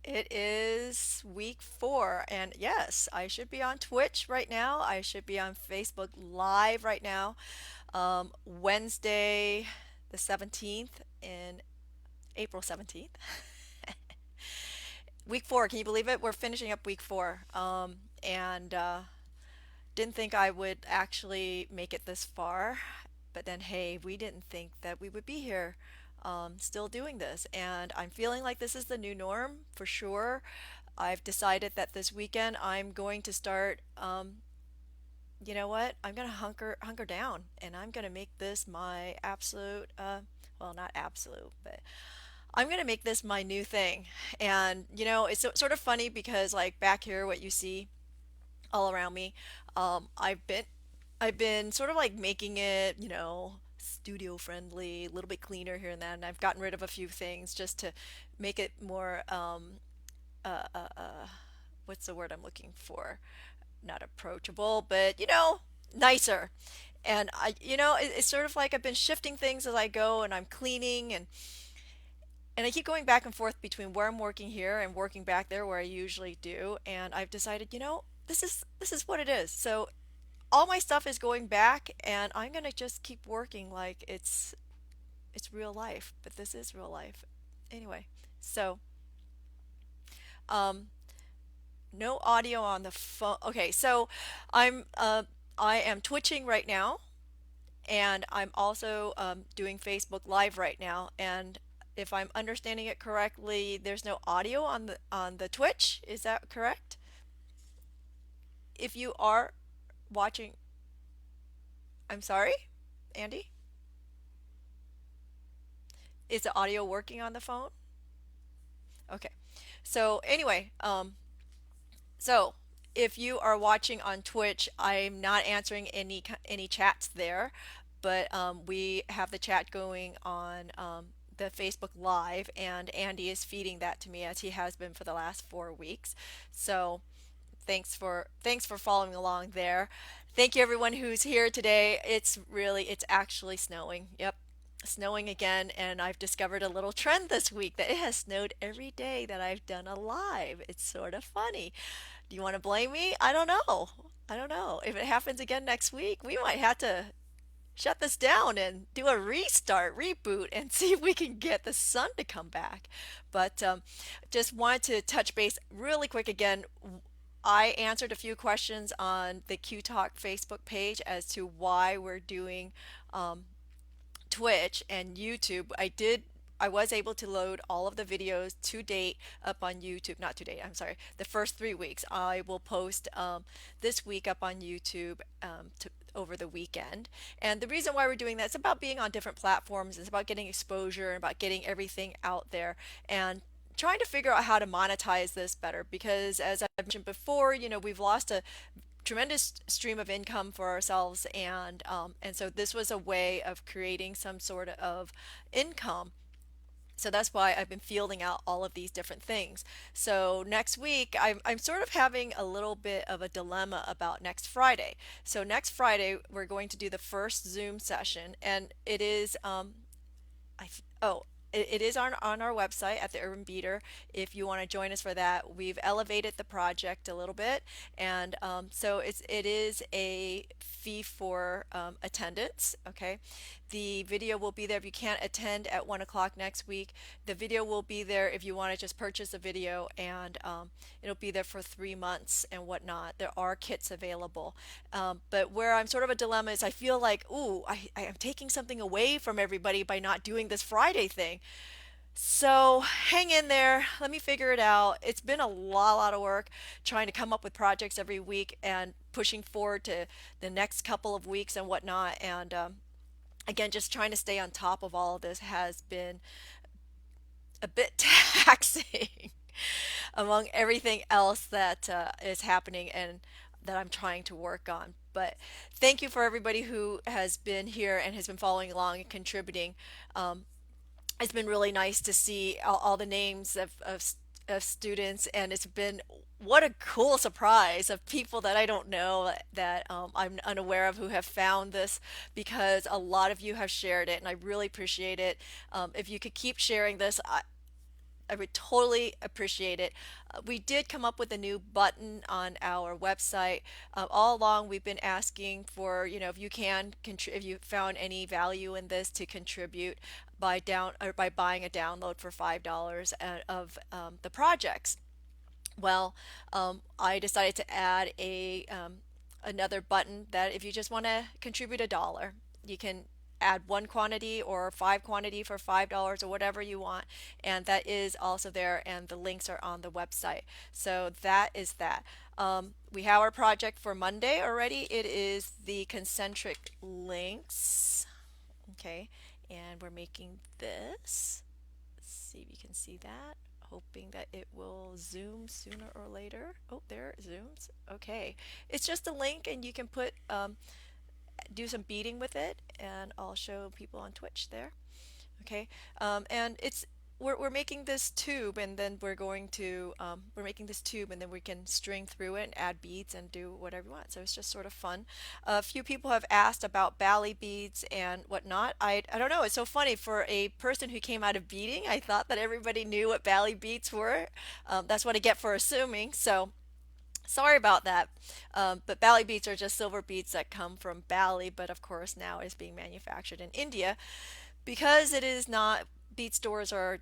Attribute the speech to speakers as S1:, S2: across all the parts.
S1: It is week 4, and yes, I should be on Twitch right now. I should be on Facebook Live right now. Wednesday, the 17th, in April 17th. Week 4, can you believe it? We're finishing up week 4. And didn't think I would actually make it this far, but then hey, we didn't think that we would be here still doing this. And I'm feeling like this is the new norm for sure. I've decided that this weekend I'm going to start, you know what? I'm going to hunker down and I'm going to make this my absolute, well, not absolute, but I'm going to make this my new thing. And, it's sort of funny because like back here, what you see all around me. I've been sort of like making it, studio friendly, a little bit cleaner here and there, and I've gotten rid of a few things just to make it more uh, uh, uh, what's the word I'm looking for? Not approachable, but nicer. And it's sort of like I've been shifting things as I go, and I'm cleaning, and I keep going back and forth between where I'm working here and working back there where I usually do. And I've decided, this is what it is. So all my stuff is going back, and I'm gonna just keep working like it's real life. But this is real life, anyway. So um, no audio on the phone. Okay, so I'm I am twitching right now, and I'm also doing Facebook Live right now. And if I'm understanding it correctly, there's no audio on the Twitch. Is that correct? If you are watching, I'm sorry, Andy, is the audio working on the phone? Okay. So anyway, so if you are watching on Twitch, I'm not answering any chats there, but we have the chat going on the Facebook Live, and Andy is feeding that to me as he has been for the last 4 weeks. So thanks for following along there. Thank you everyone who's here today. It's actually snowing. Yep. Snowing again, and I've discovered a little trend this week that it has snowed every day that I've done a live. It's sort of funny. Do you want to blame me? I don't know. I don't know. If it happens again next week, we might have to shut this down and do a restart, reboot, and see if we can get the sun to come back. But just wanted to touch base really quick again. I answered a few questions on the QTalk Facebook page as to why we're doing um, Twitch and YouTube. I was able to load all of the videos to date up on YouTube. Not to date, I'm sorry. The first 3 weeks. I will post this week up on YouTube over the weekend. And the reason why we're doing that is about being on different platforms. It's about getting exposure and about getting everything out there and trying to figure out how to monetize this better, because as I mentioned before, we've lost a tremendous stream of income for ourselves, and so this was a way of creating some sort of income. So that's why I've been fielding out all of these different things. So next week, I'm sort of having a little bit of a dilemma about next Friday. So next Friday, we're going to do the first Zoom session, and it is oh, it is on our website at the Urban Beater if you want to join us for that. We've elevated the project a little bit, and so it is a fee for attendance. Okay, the video will be there if you can't attend at 1 o'clock next week. The video will be there if you want to just purchase a video, and it'll be there for 3 months and whatnot. There are kits available, but where I'm sort of a dilemma is I feel like, ooh, I am taking something away from everybody by not doing this Friday thing. So hang in there. Let me figure it out. It's been a lot of work trying to come up with projects every week and pushing forward to the next couple of weeks and whatnot. And again, just trying to stay on top of all of this has been a bit taxing among everything else that is happening and that I'm trying to work on. But thank you for everybody who has been here and has been following along and contributing. Um, it's been really nice to see all the names of students, and it's been what a cool surprise of people that I don't know, that I'm unaware of, who have found this, because a lot of you have shared it, and I really appreciate it. If you could keep sharing this, I would totally appreciate it. We did come up with a new button on our website. All along, we've been asking for, if you can, if you found any value in this, to contribute by down or by buying a download for $5 of the projects. Well, I decided to add a another button that if you just want to contribute $1, you can add one quantity or five quantity for $5 or whatever you want, and that is also there, and the links are on the website. So that is that. We have our project for Monday already. It is the concentric links. Okay, and we're making this. Let's see if you can see that. Hoping that it will zoom sooner or later. Oh, there it zooms. Okay. It's just a link, and you can do some beading with it, and I'll show people on Twitch there. Okay. And we're making this tube, and then we're making this tube, and then we can string through it and add beads and do whatever you want. So it's just sort of fun. A few people have asked about bally beads and whatnot. I don't know. It's so funny for a person who came out of beading. I thought that everybody knew what bally beads were. That's what I get for assuming. So sorry about that. But Bali beads are just silver beads that come from Bali, but of course now is being manufactured in India because it is not, bead stores are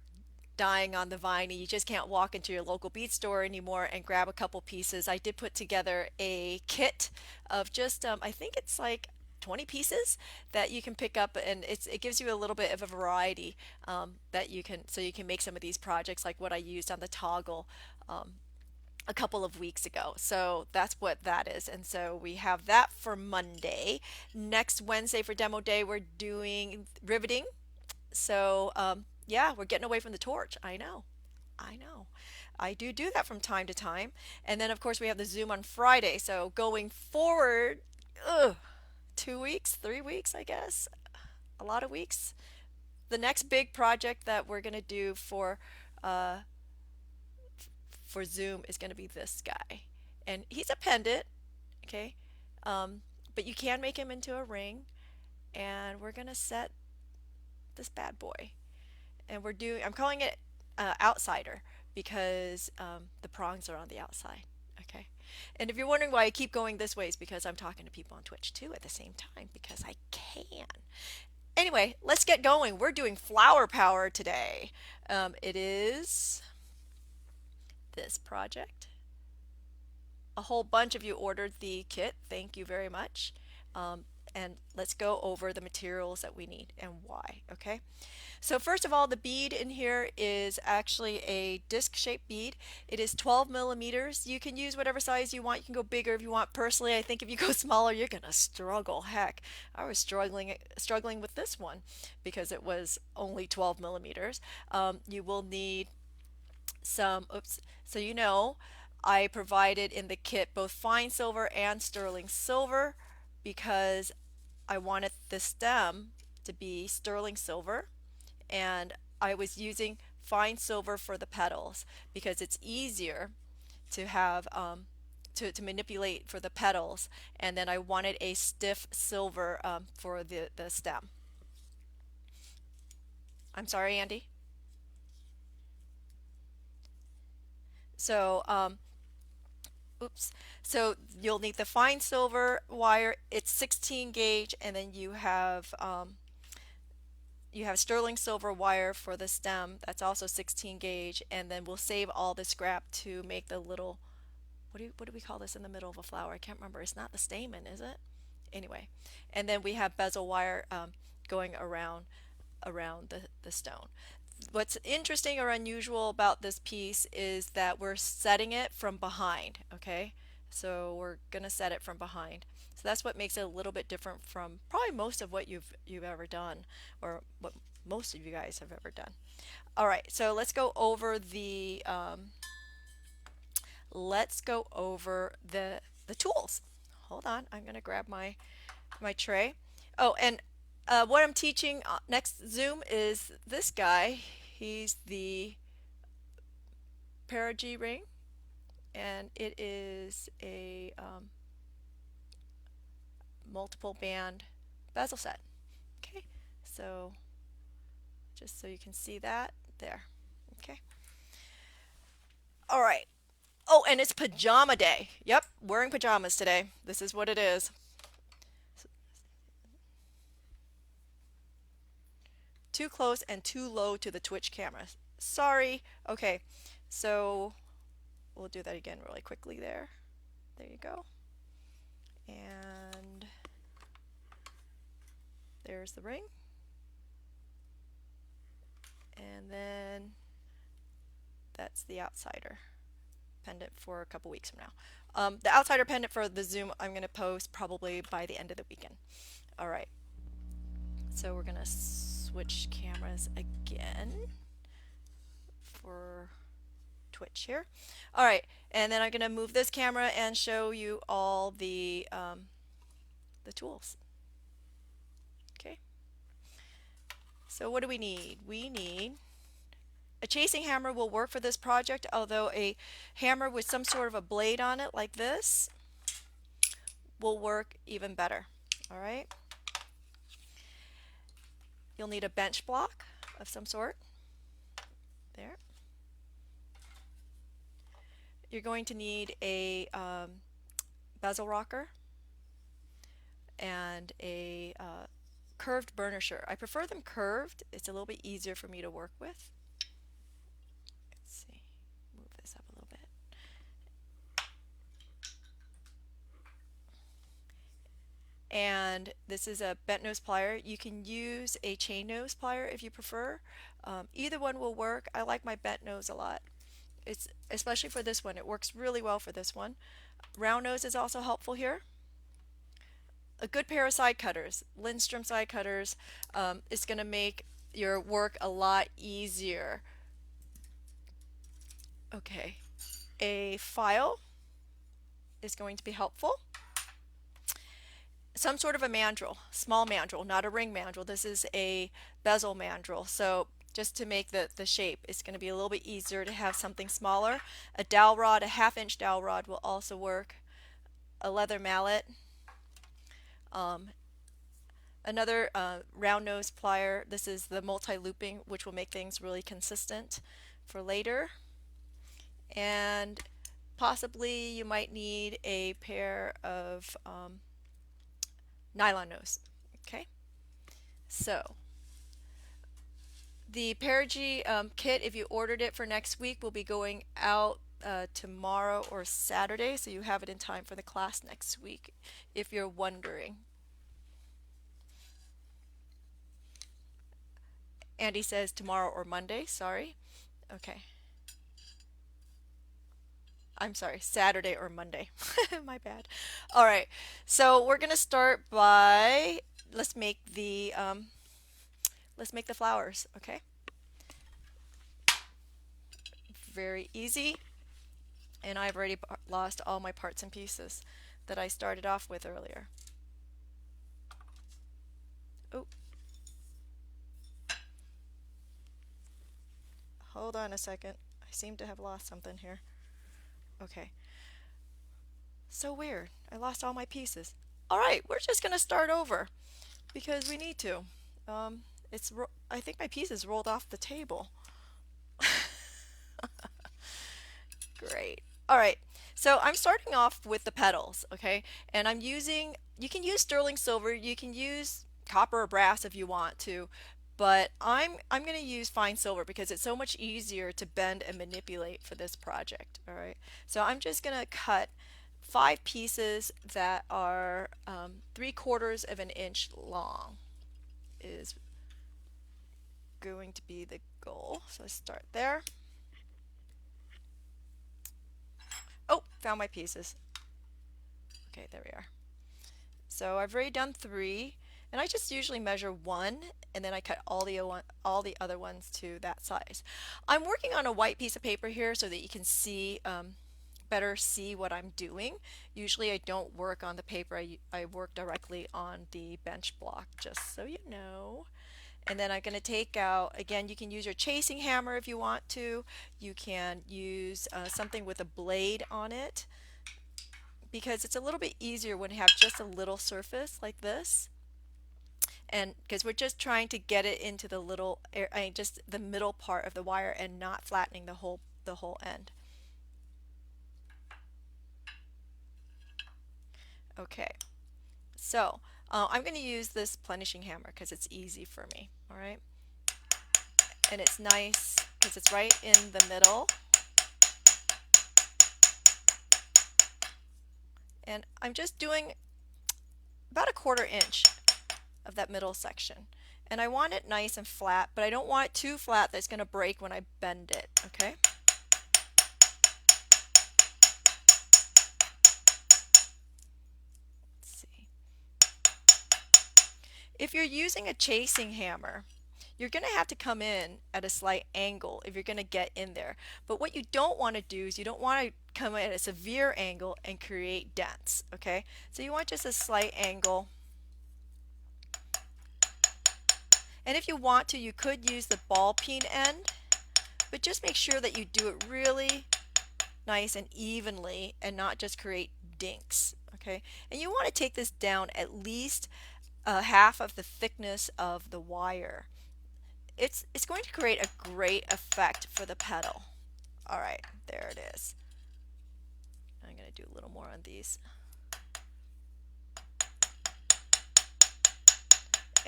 S1: dying on the vine, and you just can't walk into your local bead store anymore and grab a couple pieces. I did put together a kit of just I think it's like 20 pieces that you can pick up, and it gives you a little bit of a variety, that you can, so you can make some of these projects like what I used on the toggle a couple of weeks ago. So that's what that is. And so we have that for Monday. Next Wednesday for demo day, we're doing riveting. So yeah, we're getting away from the torch. I know. I know. I do that from time to time. And then, of course, we have the Zoom on Friday. So going forward, ugh, 2 weeks, 3 weeks, I guess, a lot of weeks. The next big project that we're going to do uh, for Zoom is going to be this guy. And he's a pendant, okay? Um, but you can make him into a ring. And we're going to set this bad boy. And I'm calling it outsider because the prongs are on the outside. Okay. And if you're wondering why I keep going this way, it's because I'm talking to people on Twitch too at the same time because I can. Anyway, let's get going. We're doing flower power today. It is this project. A whole bunch of you ordered the kit. Thank you very much. And let's go over the materials that we need and why. Okay. So first of all, the bead in here is actually a disc-shaped bead. It is 12 millimeters. You can use whatever size you want. You can go bigger if you want. Personally, I think if you go smaller, you're gonna struggle. Heck, I was struggling with this one because it was only 12 millimeters. You will need some, oops, so I provided in the kit both fine silver and sterling silver because I wanted the stem to be sterling silver, and I was using fine silver for the petals because it's easier to have to manipulate for the petals, and then I wanted a stiff silver for the stem. I'm sorry, Andy. So oops. So you'll need the fine silver wire. It's 16 gauge, and then you have sterling silver wire for the stem. That's also 16 gauge, and then we'll save all the scrap to make the little, what do we call this in the middle of a flower? I can't remember. It's not the stamen, is it? Anyway, and then we have bezel wire going around the stone. What's interesting or unusual about this piece is that we're setting it from behind, okay? So we're gonna set it from behind. So that's what makes it a little bit different from probably most of what you've ever done, or what most of you guys have ever done. All right, so let's go over the tools. Hold on, I'm gonna grab my tray. Oh, and what I'm teaching next Zoom is this guy. He's the Perigee ring, and it is a multiple band bezel set. Okay, so just so you can see that there. Okay, All right. Oh, and it's pajama day. Yep, wearing pajamas today. This is what it is. Too close and too low to the Twitch camera. Sorry. Okay, so we'll do that again really quickly there. There you go. And there's the ring. And then that's the outsider pendant for a couple weeks from now. The outsider pendant for the Zoom I'm going to post probably by the end of the weekend. All right. So we're going to switch cameras again for Twitch here. All right. And then I'm going to move this camera and show you all the tools. Okay. So what do we need? We need a chasing hammer will work for this project, although a hammer with some sort of a blade on it like this will work even better. All right. You'll need a bench block of some sort. There. You're going to need a bezel rocker and a curved burnisher. I prefer them curved. It's a little bit easier for me to work with. Let's see. Move this up a little bit. And this is a bent nose plier. You can use a chain nose plier if you prefer. Either one will work. I like my bent nose a lot. It's especially for this one. It works really well for this one. Round nose is also helpful here. A good pair of side cutters, Lindstrom side cutters, is going to make your work a lot easier. Okay, a file is going to be helpful. Some sort of a mandrel, small mandrel, not a ring mandrel. This is a bezel mandrel. So just to make the shape, it's going to be a little bit easier to have something smaller. A dowel rod, a 1/2 inch dowel rod will also work. A leather mallet. Another round nose plier. This is the multi-looping, which will make things really consistent for later. And possibly you might need a pair of nylon nose. Okay, so the Perigee kit, if you ordered it for next week, will be going out tomorrow or Saturday, so you have it in time for the class next week if you're wondering. Andy says tomorrow or Monday, sorry. Okay. I'm sorry, Saturday or Monday. My bad. All right, so we're gonna start by let's make the flowers. Okay, very easy, and I've already lost all my parts and pieces that I started off with earlier. Oh, hold on a second. I seem to have lost something here. Okay. So weird. I lost all my pieces. All right, we're just gonna start over because we need to. I think my pieces rolled off the table. Great. All right. So I'm starting off with the petals, okay? And you can use sterling silver, you can use copper or brass if you want to, but I'm going to use fine silver because it's so much easier to bend and manipulate for this project, all right? So I'm just going to cut 5 pieces that are 3/4 of an inch long is going to be the goal. So let's start there. Oh, found my pieces. Okay, there we are. So I've already done 3, and I just usually measure 1, and then I cut all the other ones to that size. I'm working on a white piece of paper here so that you can see better see what I'm doing. Usually I don't work on the paper. I work directly on the bench block, just so you know. And then I'm going to take out, again, you can use your chasing hammer if you want to. You can use something with a blade on it because it's a little bit easier when you have just a little surface like this. And because we're just trying to get it into the little, just the middle part of the wire and not flattening the whole end. Okay, so I'm going to use this plenishing hammer because it's easy for me. All right, and it's nice because it's right in the middle. And I'm just doing about a 1/4 inch of that middle section. And I want it nice and flat, but I don't want it too flat that's going to break when I bend it, okay? Let's see. If you're using a chasing hammer, you're going to have to come in at a slight angle if you're going to get in there. But what you don't want to do is you don't want to come in at a severe angle and create dents, okay? So you want just a slight angle. And if you want to, you could use the ball peen end, but just make sure that you do it really nice and evenly and not just create dinks, okay? And you want to take this down at least half of the thickness of the wire. It's going to create a great effect for the pedal. All right, there it is. I'm going to do a little more on these.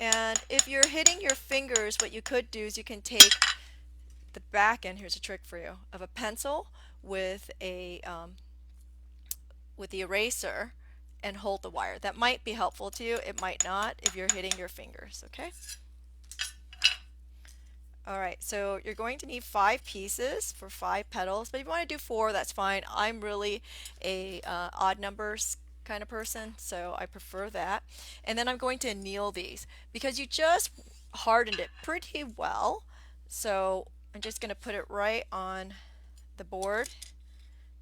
S1: And if you're hitting your fingers, what you could do is you can take the back end, here's a trick for you, of a pencil with the eraser and hold the wire. That might be helpful to you. It might not if you're hitting your fingers, okay? Alright, so you're going to need 5 pieces for 5 pedals, but if you want to do 4, that's fine. I'm really a odd numbers kind of person, so I prefer that. And then I'm going to anneal these because you just hardened it pretty well. So I'm just going to put it right on the board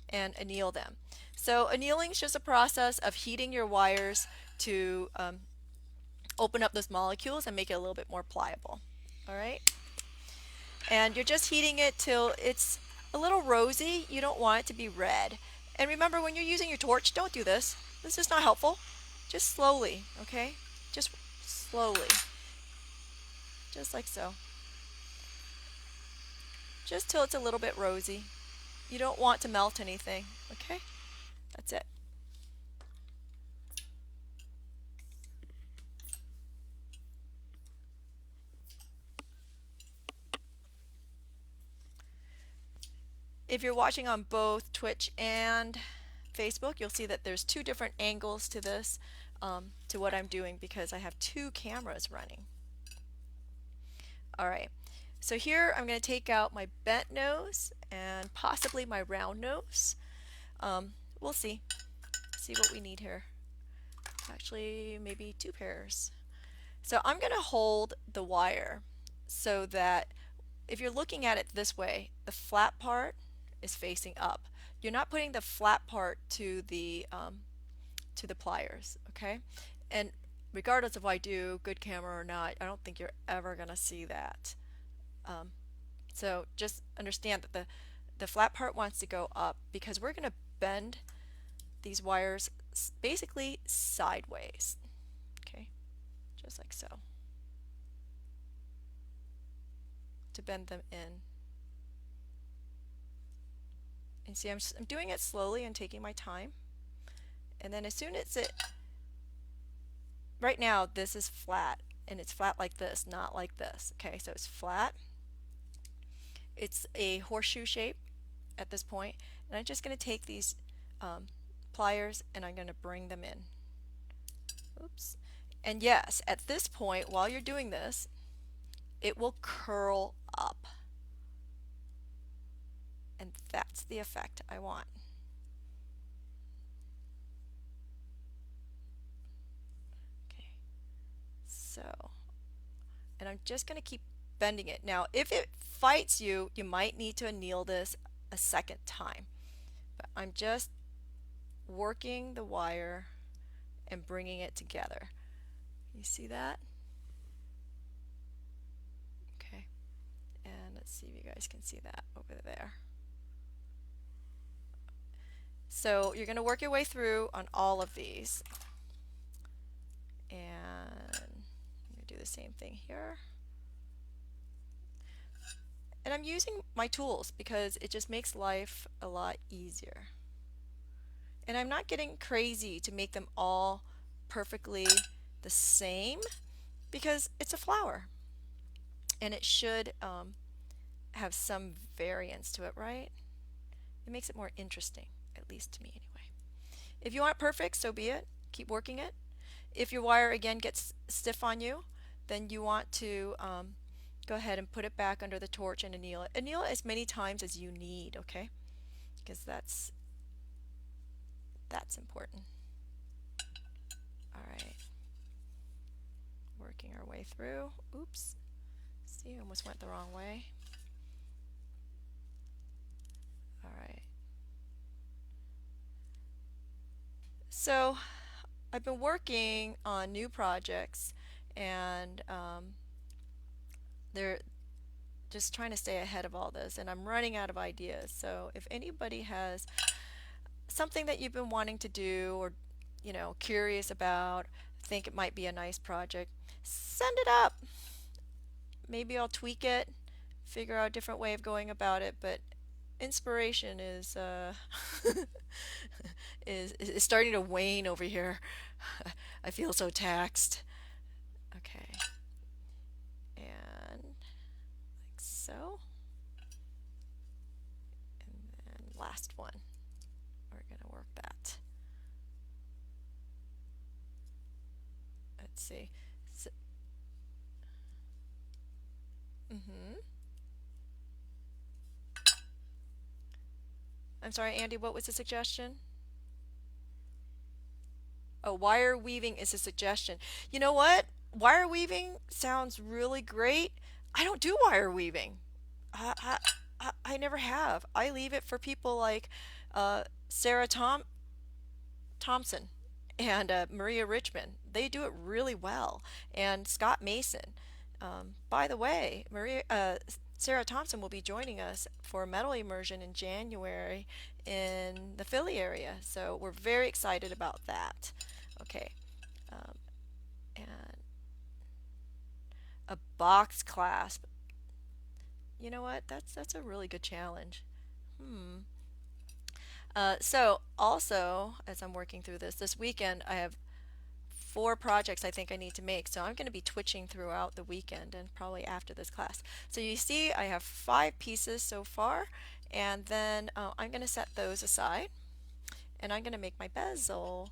S1: and anneal them. So annealing is just a process of heating your wires to open up those molecules and make it a little bit more pliable. All right, and you're just heating it till it's a little rosy. You don't want it to be red. And remember, when you're using your torch, don't do this. This is not helpful. Just slowly, okay? Just slowly, just like so. Just till it's a little bit rosy. You don't want to melt anything, okay? That's it. If you're watching on both Twitch and Facebook, you'll see that there's 2 different angles to this, to what I'm doing because I have 2 cameras running. Alright, so here I'm going to take out my bent nose and possibly my round nose. We'll see. See what we need here. Actually, maybe 2 pairs. So I'm going to hold the wire so that if you're looking at it this way, the flat part is facing up. You're not putting the flat part to the pliers, okay? And regardless of what I do, good camera or not, I don't think you're ever gonna see that. So just understand that the flat part wants to go up because we're gonna bend these wires basically sideways, okay? Just like so, to bend them in. And see, I'm doing it slowly and taking my time. And then as soon as right now this is flat, and it's flat like this, not like this. Okay, so it's flat. It's a horseshoe shape at this point, and I'm just going to take these pliers and I'm going to bring them in. Oops. And yes, at this point, while you're doing this, it will curl up. And that's the effect I want. Okay, so, and I'm just going to keep bending it. Now, if it fights you, you might need to anneal this a second time. But I'm just working the wire and bringing it together. You see that? Okay, and let's see if you guys can see that over there. So you're going to work your way through on all of these. And I'm going to do the same thing here. And I'm using my tools because it just makes life a lot easier. And I'm not getting crazy to make them all perfectly the same because it's a flower and it should have some variance to it, right? It makes it more interesting, at least to me anyway. If you want it perfect, so be it. Keep working it. If your wire again gets stiff on you, then you want to go ahead and put it back under the torch and anneal it. Anneal it as many times as you need, okay? Because that's important. All right. Working our way through. Oops. See, I almost went the wrong way. All right. So I've been working on new projects and they're just trying to stay ahead of all this, and I'm running out of ideas. So if anybody has something that you've been wanting to do or curious about, think it might be a nice project, send it up. Maybe I'll tweak it, figure out a different way of going about it, but inspiration is is starting to wane over here. I feel so taxed. Okay. And like so. And then last one. We're going to work that. Let's see. So, I'm sorry, Andy, what was the suggestion? Oh, wire weaving is a suggestion. You know what? Wire weaving sounds really great. I don't do wire weaving. I never have. I leave it for people like Sarah Thompson and Maria Richmond. They do it really well. And Scott Mason. By the way, Sarah Thompson will be joining us for metal immersion in January in the Philly area. So we're very excited about that. Okay. Um, and a box clasp. You know what? That's a really good challenge. Hmm. So also, as I'm working through this weekend, I have 4 projects I think I need to make. So I'm going to be twitching throughout the weekend and probably after this class. So you see I have 5 pieces so far, and then I'm going to set those aside and I'm going to make my bezel.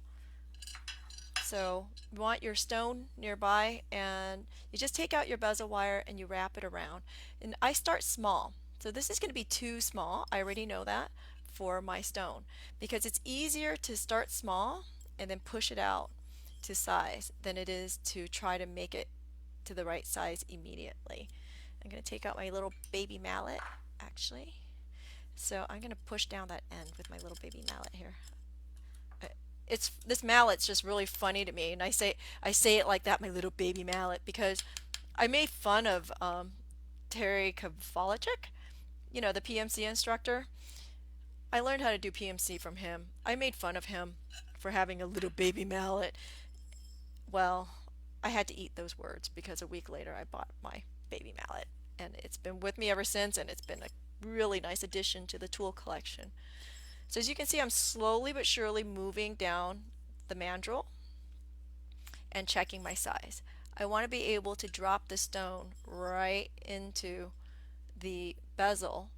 S1: So you want your stone nearby, and you just take out your bezel wire and you wrap it around. And I start small. So this is going to be too small. I already know that for my stone because it's easier to start small and then push it out to size than it is to try to make it to the right size immediately. I'm going to take out my little baby mallet actually. So I'm going to push down that end with my little baby mallet here. This mallet's just really funny to me, and I say it like that, my little baby mallet, because I made fun of Terry Kowalczyk, the PMC instructor. I learned how to do PMC from him. I made fun of him for having a little baby mallet. Well, I had to eat those words because a week later I bought my baby mallet, and it's been with me ever since, and it's been a really nice addition to the tool collection. So as you can see, I'm slowly but surely moving down the mandrel and checking my size. I want to be able to drop the stone right into the bezel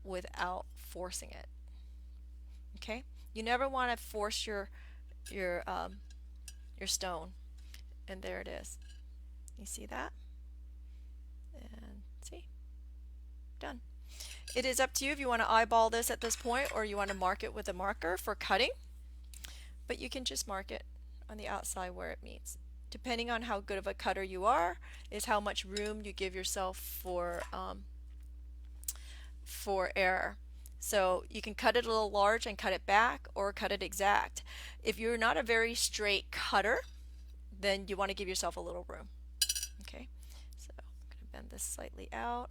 S1: without forcing it. Okay? You never want to force your stone. And there it is. You see that? And see? Done. It is up to you if you want to eyeball this at this point or you want to mark it with a marker for cutting, but you can just mark it on the outside where it meets. Depending on how good of a cutter you are is how much room you give yourself for error. So you can cut it a little large and cut it back or cut it exact. If you're not a very straight cutter, then you want to give yourself a little room. Okay, so I'm going to bend this slightly out.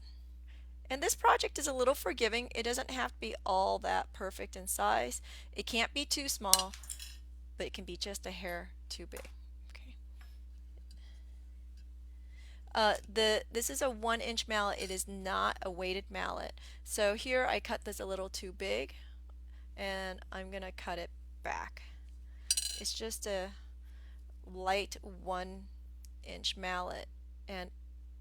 S1: And this project is a little forgiving. It doesn't have to be all that perfect in size. It can't be too small, but it can be just a hair too big. Okay. This is a 1-inch mallet. It is not a weighted mallet. So here I cut this a little too big, and I'm going to cut it back. It's just a light 1-inch mallet, and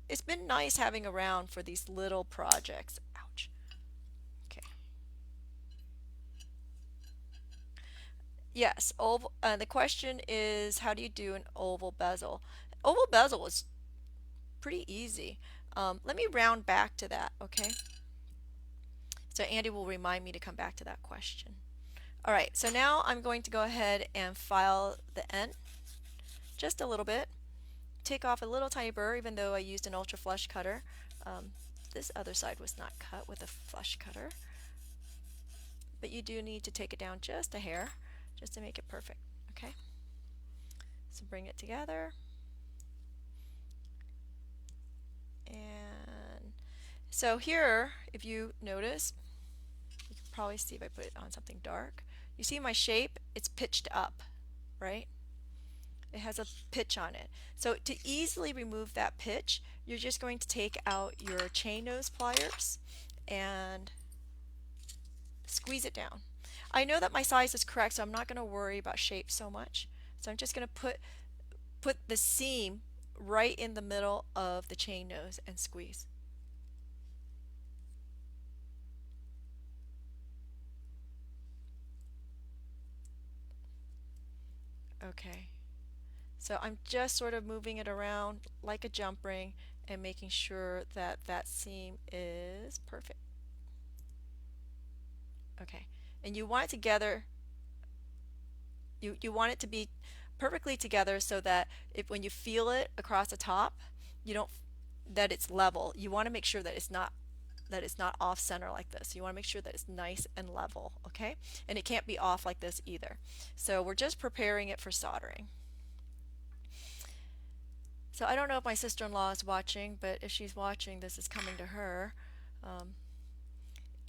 S1: it's been nice having around for these little projects. Ouch. Okay. Yes, oval. The question is, how do you do an oval bezel? Oval bezel is pretty easy. Let me round back to that, okay? So Andy will remind me to come back to that question. All right, so now I'm going to go ahead and file the end just a little bit. Take off a little tiny burr, even though I used an ultra flush cutter. This other side was not cut with a flush cutter, but you do need to take it down just a hair just to make it perfect. Okay, so bring it together, and so here, if you notice, you can probably see if I put it on something dark, you see my shape, it's pitched up, right? It has a pitch on it. So to easily remove that pitch, you're just going to take out your chain nose pliers and squeeze it down. I know that my size is correct, so I'm not going to worry about shape so much. So I'm just going to put the seam right in the middle of the chain nose and squeeze. Okay. So I'm just sort of moving it around like a jump ring and making sure that that seam is perfect. Okay, and you want it together, you want it to be perfectly together so that if when you feel it across the top, you don't that it's level. You want to make sure that it's not off center like this. You want to make sure that it's nice and level, okay? And it can't be off like this either. So we're just preparing it for soldering. So I don't know if my sister-in-law is watching, but if she's watching, this is coming to her.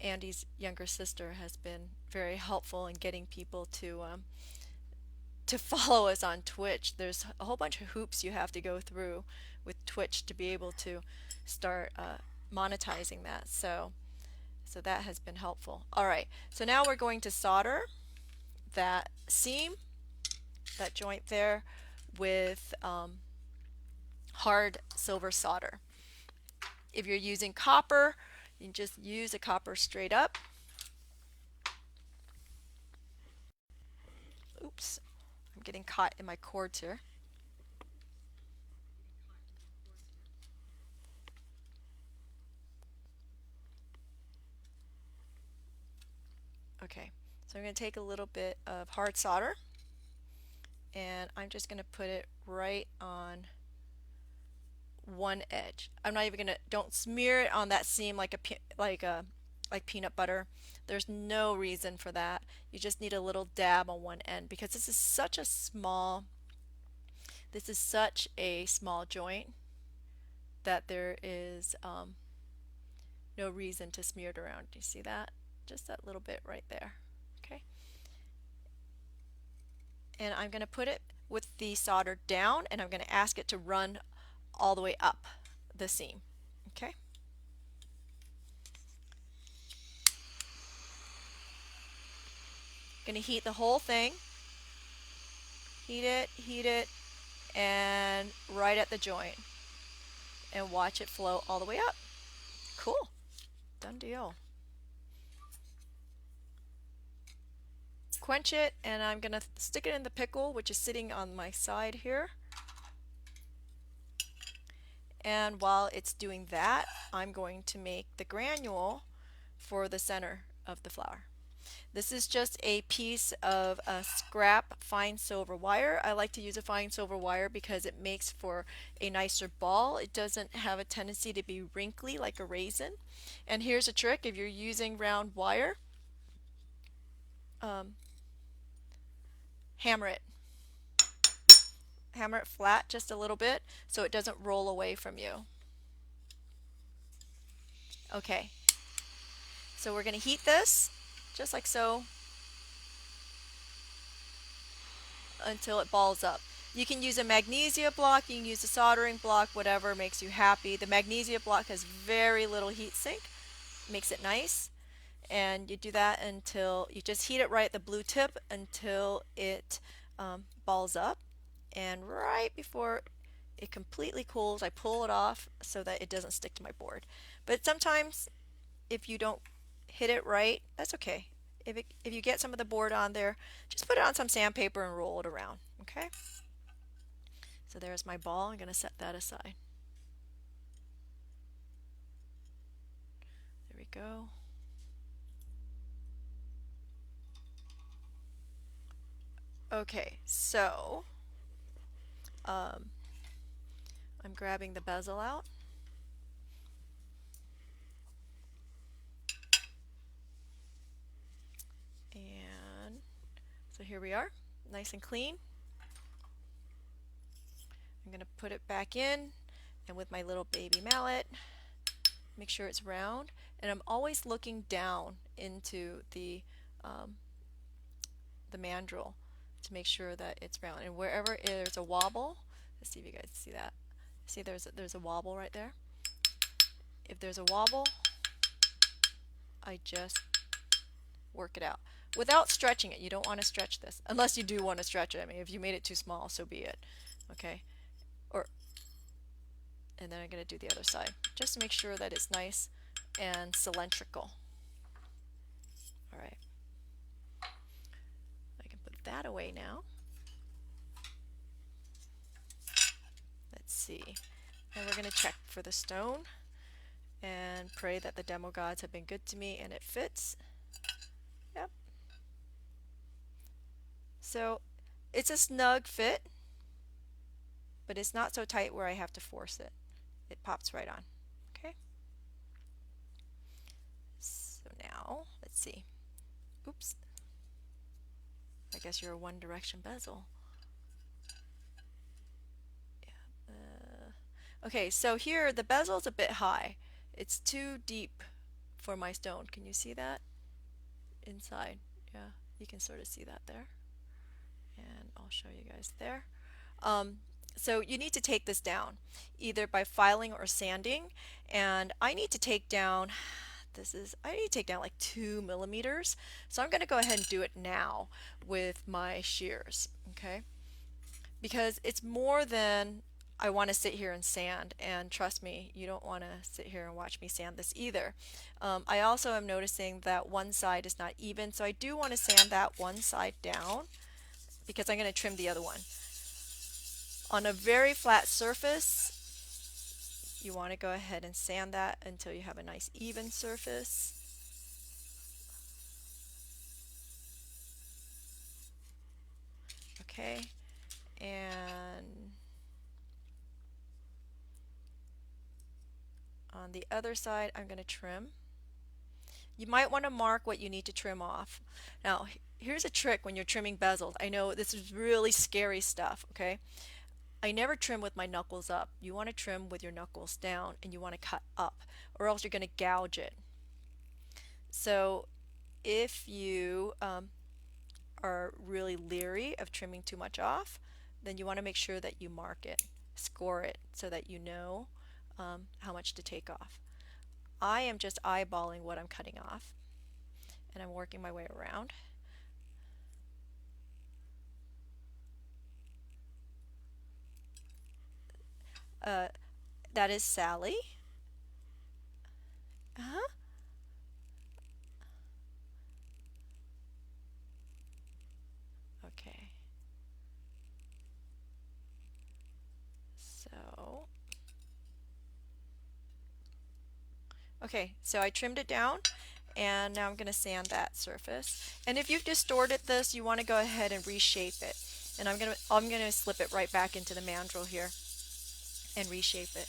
S1: Andy's younger sister has been very helpful in getting people to follow us on Twitch. There's a whole bunch of hoops you have to go through with Twitch to be able to start monetizing that. So that has been helpful. All right, so now we're going to solder that seam, that joint there, with hard silver solder. If you're using copper, you can just use a copper straight up. Oops, I'm getting caught in my cords here. Okay, so I'm going to take a little bit of hard solder and I'm just going to put it right on one edge. I'm not even going to, don't smear it on that seam like peanut butter. There's no reason for that. You just need a little dab on one end because this is such a small joint that there is no reason to smear it around. Do you see that? Just that little bit right there. Okay. And I'm going to put it with the solder down and I'm going to ask it to run all the way up the seam. Okay. Going to heat the whole thing. Heat it, and right at the joint. And watch it flow all the way up. Cool. Done deal. Quench it, and I'm going to stick it in the pickle, which is sitting on my side here. And while it's doing that, I'm going to make the granule for the center of the flower. This is just a piece of scrap fine silver wire. I like to use a fine silver wire because it makes for a nicer ball. It doesn't have a tendency to be wrinkly like a raisin. And here's a trick: if you're using round wire, hammer it. Hammer it flat just a little bit so it doesn't roll away from you. Okay, so we're going to heat this just like so until it balls up. You can use a magnesia block, you can use a soldering block, whatever makes you happy. The magnesia block has very little heat sink, makes it nice. And you do that until you just heat it right at the blue tip until it balls up. And right before it completely cools, I pull it off so that it doesn't stick to my board. But sometimes if you don't hit it right, that's okay. If you get some of the board on there, just put it on some sandpaper and roll it around. Okay? So there's my ball. I'm going to set that aside. There we go. Okay, so um, I'm grabbing the bezel out. And so here we are, nice and clean. I'm going to put it back in, and with my little baby mallet, make sure it's round. And I'm always looking down into the mandrel to make sure that it's round. And wherever there's a wobble, let's see if you guys see that. See, there's a wobble right there. If there's a wobble, I just work it out without stretching it. You don't want to stretch this unless you do want to stretch it. I mean, if you made it too small, so be it. Okay, and then I'm going to do the other side just to make sure that it's nice and cylindrical. All right, I can put that away now. Let's see, and we're going to check for the stone and pray that the demo gods have been good to me and it fits. Yep. So it's a snug fit, but it's not so tight where I have to force it. It pops right on. Okay. So now, let's see. Oops. I guess you're a one direction bezel. Yeah. Okay, so here the bezel's a bit high. It's too deep for my stone. Can you see that? Inside. Yeah, you can sort of see that there. And I'll show you guys there. So you need to take this down either by filing or sanding, and I need to take down I need to take down like 2 millimeters, so I'm going to go ahead and do it now with my shears, okay, because it's more than I want to sit here and sand, and trust me, you don't want to sit here and watch me sand this either. I also am noticing that one side is not even, so I do want to sand that one side down because I'm going to trim the other one. On a very flat surface, you want to go ahead and sand that until you have a nice even surface. Okay, and on the other side, I'm going to trim. You might want to mark what you need to trim off. Now, here's a trick when you're trimming bezels. I know this is really scary stuff, okay? I never trim with my knuckles up. You want to trim with your knuckles down, and you want to cut up, or else you're going to gouge it. So if you are really leery of trimming too much off, then you want to make sure that you mark it, score it, so that you know how much to take off. I am just eyeballing what I'm cutting off, and I'm working my way around. That is Sally. Uh-huh. Okay. So, okay, so I trimmed it down, and now I'm going to sand that surface. And if you've distorted this, you want to go ahead and reshape it. And I'm going to slip it right back into the mandrel here and reshape it.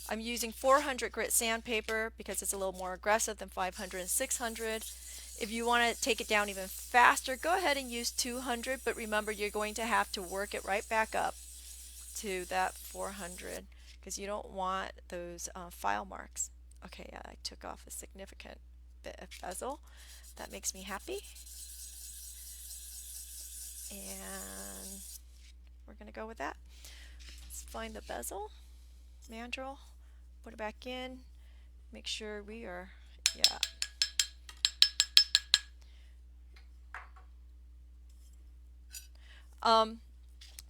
S1: I'm using 400 grit sandpaper because it's a little more aggressive than 500 and 600. If you want to take it down even faster, go ahead and use 200, but remember you're going to have to work it right back up to that 400 because you don't want those file marks. Okay, yeah, I took off a significant bit of bezel. That makes me happy. And we're going to go with that. Let's find the bezel, mandrel, put it back in, Make sure we are, yeah. Um,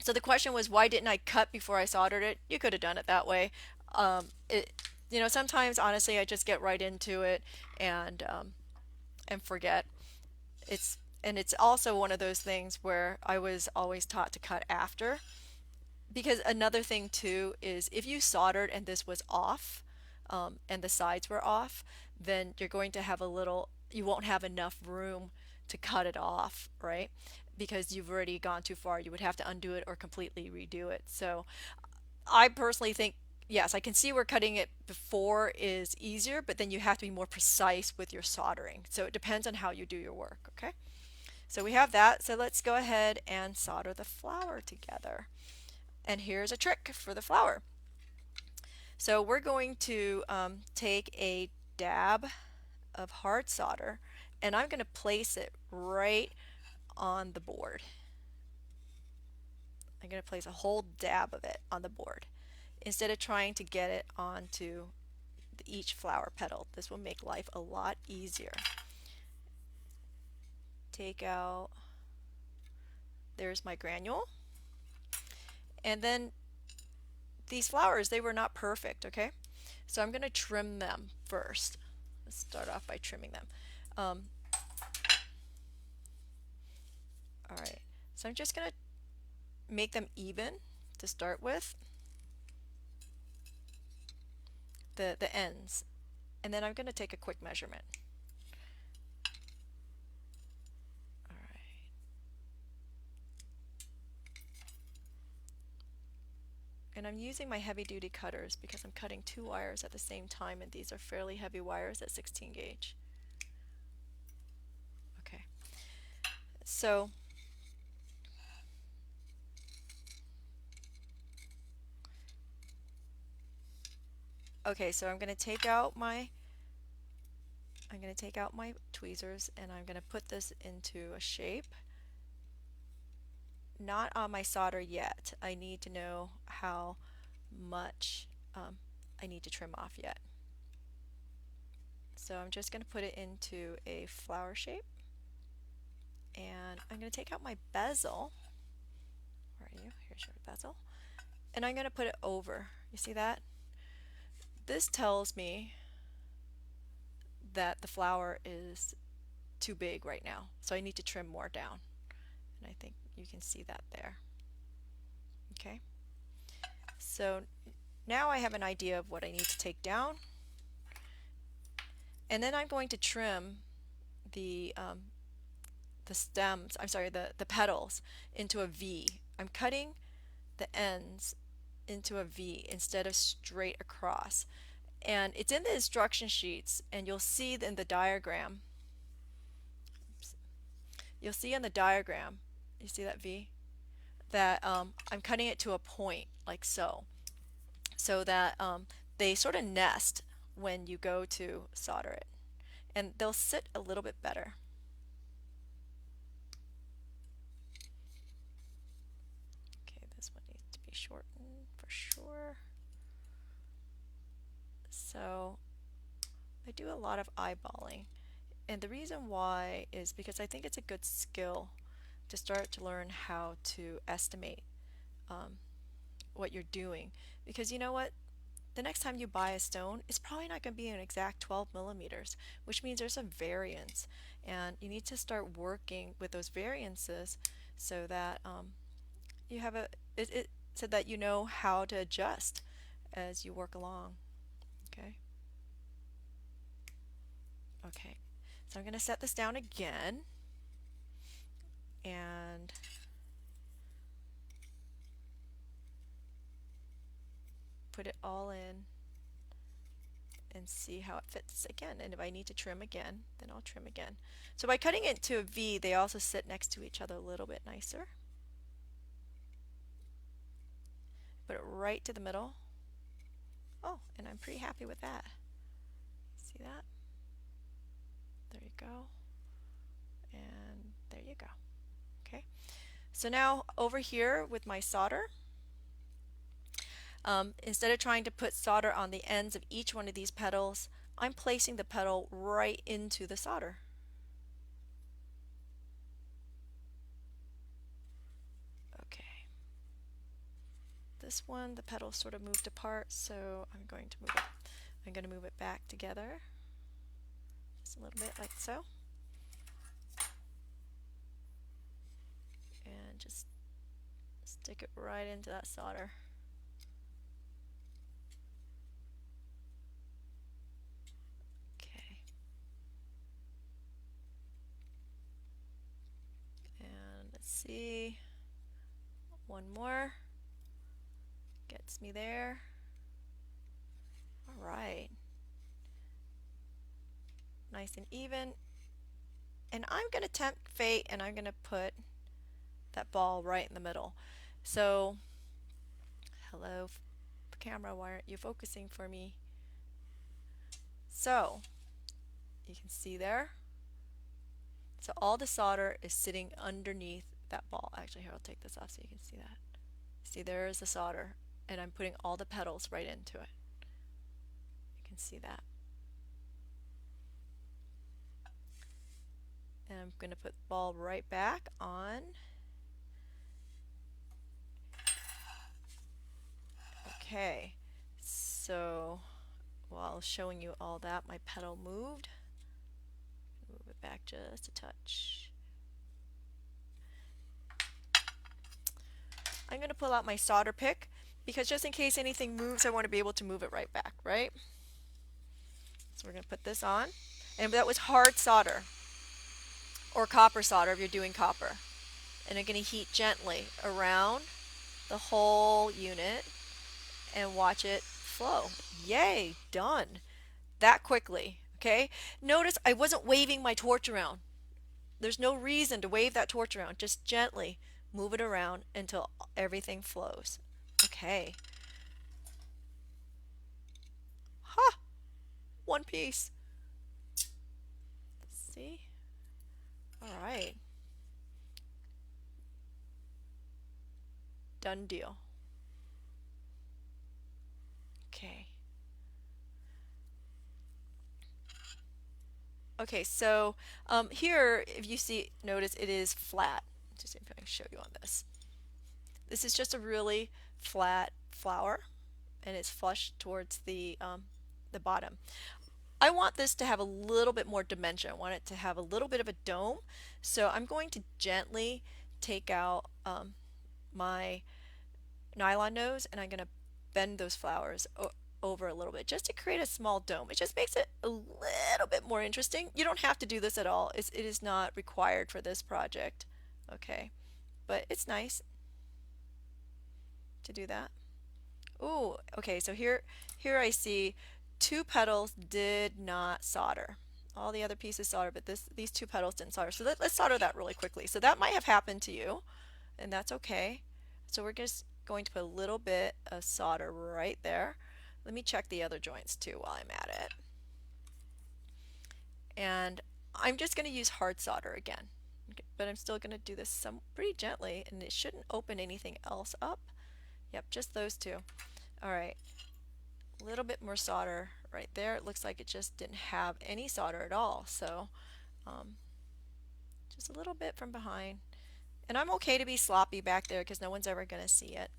S1: so the question was, why didn't I cut before I soldered it? You could have done it that way. It, sometimes honestly, I just get right into it and forget. It's also one of those things where I was always taught to cut after. Because another thing too is if you soldered and this was off, and the sides were off, then you're going to have you won't have enough room to cut it off, right? Because you've already gone too far. You would have to undo it or completely redo it. So I personally think, yes, I can see where cutting it before is easier, but then you have to be more precise with your soldering. So it depends on how you do your work, okay? So we have that. So let's go ahead and solder the flower together. And here's a trick for the flower. So we're going to take a dab of hard solder and I'm going to place it right on the board. I'm going to place a whole dab of it on the board instead of trying to get it onto each flower petal. This will make life a lot easier. Take out, there's my granule. And then these flowers, they were not perfect, okay? So I'm going to trim them first. Let's start off by trimming them. All right, so I'm just going to make them even to start with, the ends. And then I'm going to take a quick measurement. All right. And I'm using my heavy duty cutters because I'm cutting 2 wires at the same time, and these are fairly heavy wires at 16 gauge. Okay. So so I'm going to take out my tweezers and I'm going to put this into a shape. Not on my solder yet. I need to know how much I need to trim off yet. So I'm just going to put it into a flower shape. And I'm going to take out my bezel. Where are you? Here's your bezel. And I'm going to put it over. You see that? This tells me that the flower is too big right now. So I need to trim more down. And I think you can see that there. Okay. So now I have an idea of what I need to take down. And then I'm going to trim the stems, I'm sorry, the petals into a V. I'm cutting the ends into a V instead of straight across. And it's in the instruction sheets, and you'll see in the diagram. You'll see in the diagram, you see that V? That I'm cutting it to a point, like so. So that they sort of nest when you go to solder it. And they'll sit a little bit better. Okay, this one needs to be shortened for sure. So I do a lot of eyeballing. And the reason why is because I think it's a good skill to start to learn how to estimate what you're doing. Because you know what? The next time you buy a stone, it's probably not going to be an exact 12 millimeters, which means there's a variance. And you need to start working with those variances so that you have so that you know how to adjust as you work along. Okay. Okay. So I'm going to set this down again and put it all in and see how it fits again. And if I need to trim again, then I'll trim again. So by cutting it to a V, they also sit next to each other a little bit nicer. Put it right to the middle. Oh, and I'm pretty happy with that. See that? There you go. And there you go. Okay. So now over here with my solder, instead of trying to put solder on the ends of each one of these petals, I'm placing the pedal right into the solder. Okay. This one, the pedal sort of moved apart, so I'm going to move it. I'm going to move it back together, just a little bit like so, and just stick it right into that solder. Okay. And let's see, one more gets me there. All right. Nice and even. And I'm going to tempt fate and I'm going to put that ball right in the middle. So, hello camera, why aren't you focusing for me? So, you can see there. So all the solder is sitting underneath that ball. Actually, here, I'll take this off so you can see that. See, there is the solder, and I'm putting all the petals right into it. You can see that. And I'm going to put the ball right back on. Okay, so while showing you all that, my petal moved. Move it back just a touch. I'm going to pull out my solder pick because just in case anything moves, I want to be able to move it right back, right? So we're going to put this on. And that was hard solder or copper solder if you're doing copper. And I'm going to heat gently around the whole unit and watch it flow. Yay, done. That quickly, okay? Notice I wasn't waving my torch around. There's no reason to wave that torch around. Just gently move it around until everything flows. Okay. Ha! One piece. See? All right. Done deal. Okay. Okay, so here, if you see, notice it is flat. Just see if I can show you on this. This is just a really flat flower, and it's flush towards the bottom. I want this to have a little bit more dimension. I want it to have a little bit of a dome. So I'm going to gently take out my nylon nose and I'm going to bend those flowers over a little bit just to create a small dome. It just makes it a little bit more interesting. You don't have to do this at all. It is not required for this project. Okay, but it's nice to do that. Ooh, okay, so here I see two petals did not solder. All the other pieces soldered, but these two petals didn't solder. So let's solder that really quickly. So that might have happened to you, and that's okay. So we're just going to put a little bit of solder right there. Let me check the other joints too while I'm at it. And I'm just going to use hard solder again, but I'm still going to do this pretty gently, and it shouldn't open anything else up. Yep, just those two. All right, a little bit more solder right there. It looks like it just didn't have any solder at all, so just a little bit from behind. And I'm okay to be sloppy back there because no one's ever going to see it.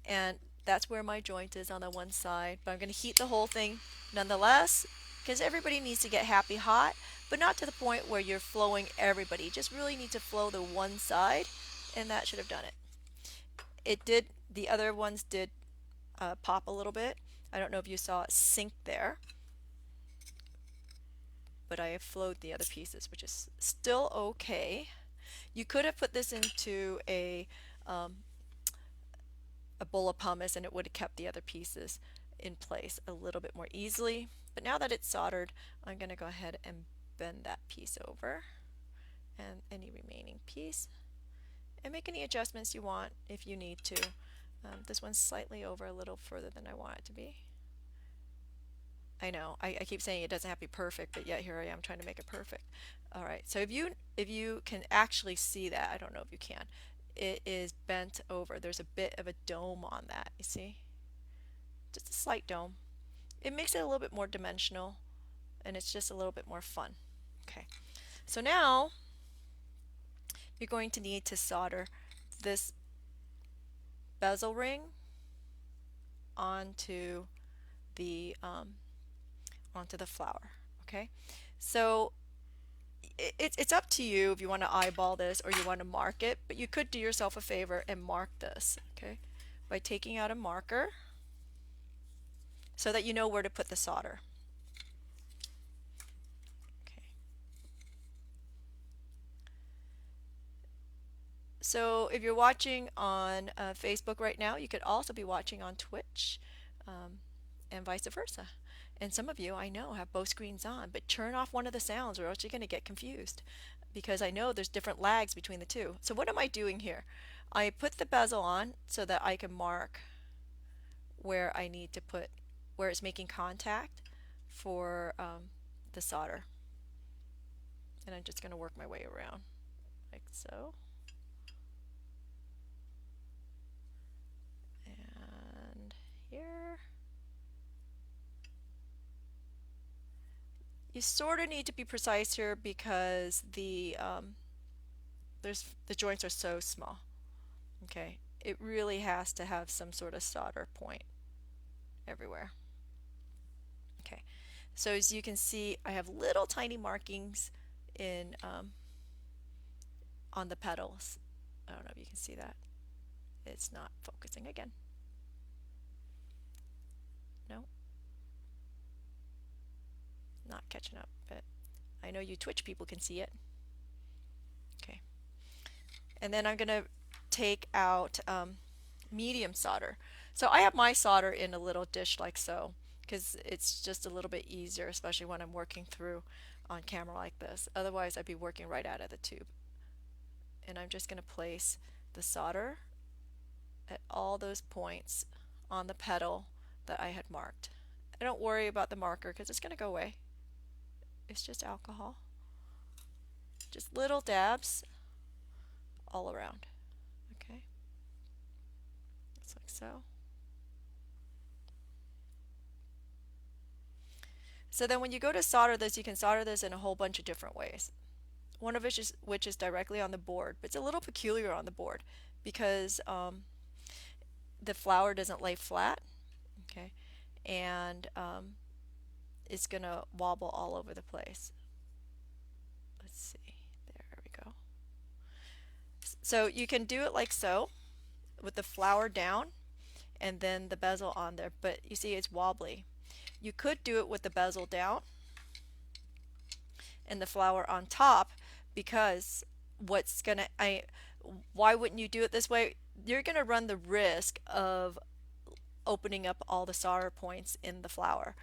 S1: And that's where my joint is on the one side, but I'm going to heat the whole thing nonetheless because everybody needs to get happy hot, but not to the point where you're flowing everybody. You just really need to flow the one side, and that should have done it. It did, the other ones did pop a little bit. I don't know if you saw it sink there, but I have flowed the other pieces, which is still okay. You could have put this into a bowl of pumice and it would have kept the other pieces in place a little bit more easily. But now that it's soldered, I'm going to go ahead and bend that piece over and any remaining piece and make any adjustments you want if you need to. This one's slightly over a little further than I want it to be. I know, I keep saying it doesn't have to be perfect, but yet here I am trying to make it perfect. Alright, so if you can actually see that, I don't know if you can, it is bent over. There's a bit of a dome on that, you see? Just a slight dome. It makes it a little bit more dimensional. and it's just a little bit more fun. Okay, so now you're going to need to solder this bezel ring onto the flower. Okay, so it's up to you if you want to eyeball this or you want to mark it, but you could do yourself a favor and mark this, okay, by taking out a marker so that you know where to put the solder. Okay. So if you're watching on Facebook right now, you could also be watching on Twitch, and vice versa. And some of you, I know, have both screens on, but turn off one of the sounds or else you're going to get confused, because I know there's different lags between the two. So what am I doing here? I put the bezel on so that I can mark where I need to put, where it's making contact for the solder. And I'm just going to work my way around like so. And here. You sort of need to be precise here because the joints are so small. Okay, it really has to have some sort of solder point everywhere. Okay, so as you can see, I have little tiny markings in on the petals. I don't know if you can see that. It's not focusing again. No, not catching up, but I know you Twitch people can see it. Okay, and then I'm going to take out medium solder. So I have my solder in a little dish like so, because it's just a little bit easier, especially when I'm working through on camera like this. Otherwise I'd be working right out of the tube. And I'm just going to place the solder at all those points on the petal that I had marked. I don't worry about the marker because it's going to go away. It's just alcohol. Just little dabs all around. Okay, just like so. So then when you go to solder this, you can solder this in a whole bunch of different ways. One of which is directly on the board, but it's a little peculiar on the board because the flower doesn't lay flat, okay, and it's going to wobble all over the place. Let's see, there we go. So you can do it like so, with the flower down and then the bezel on there, but you see it's wobbly. You could do it with the bezel down and the flower on top, because why wouldn't you do it this way? You're gonna run the risk of opening up all the solder points in the flower.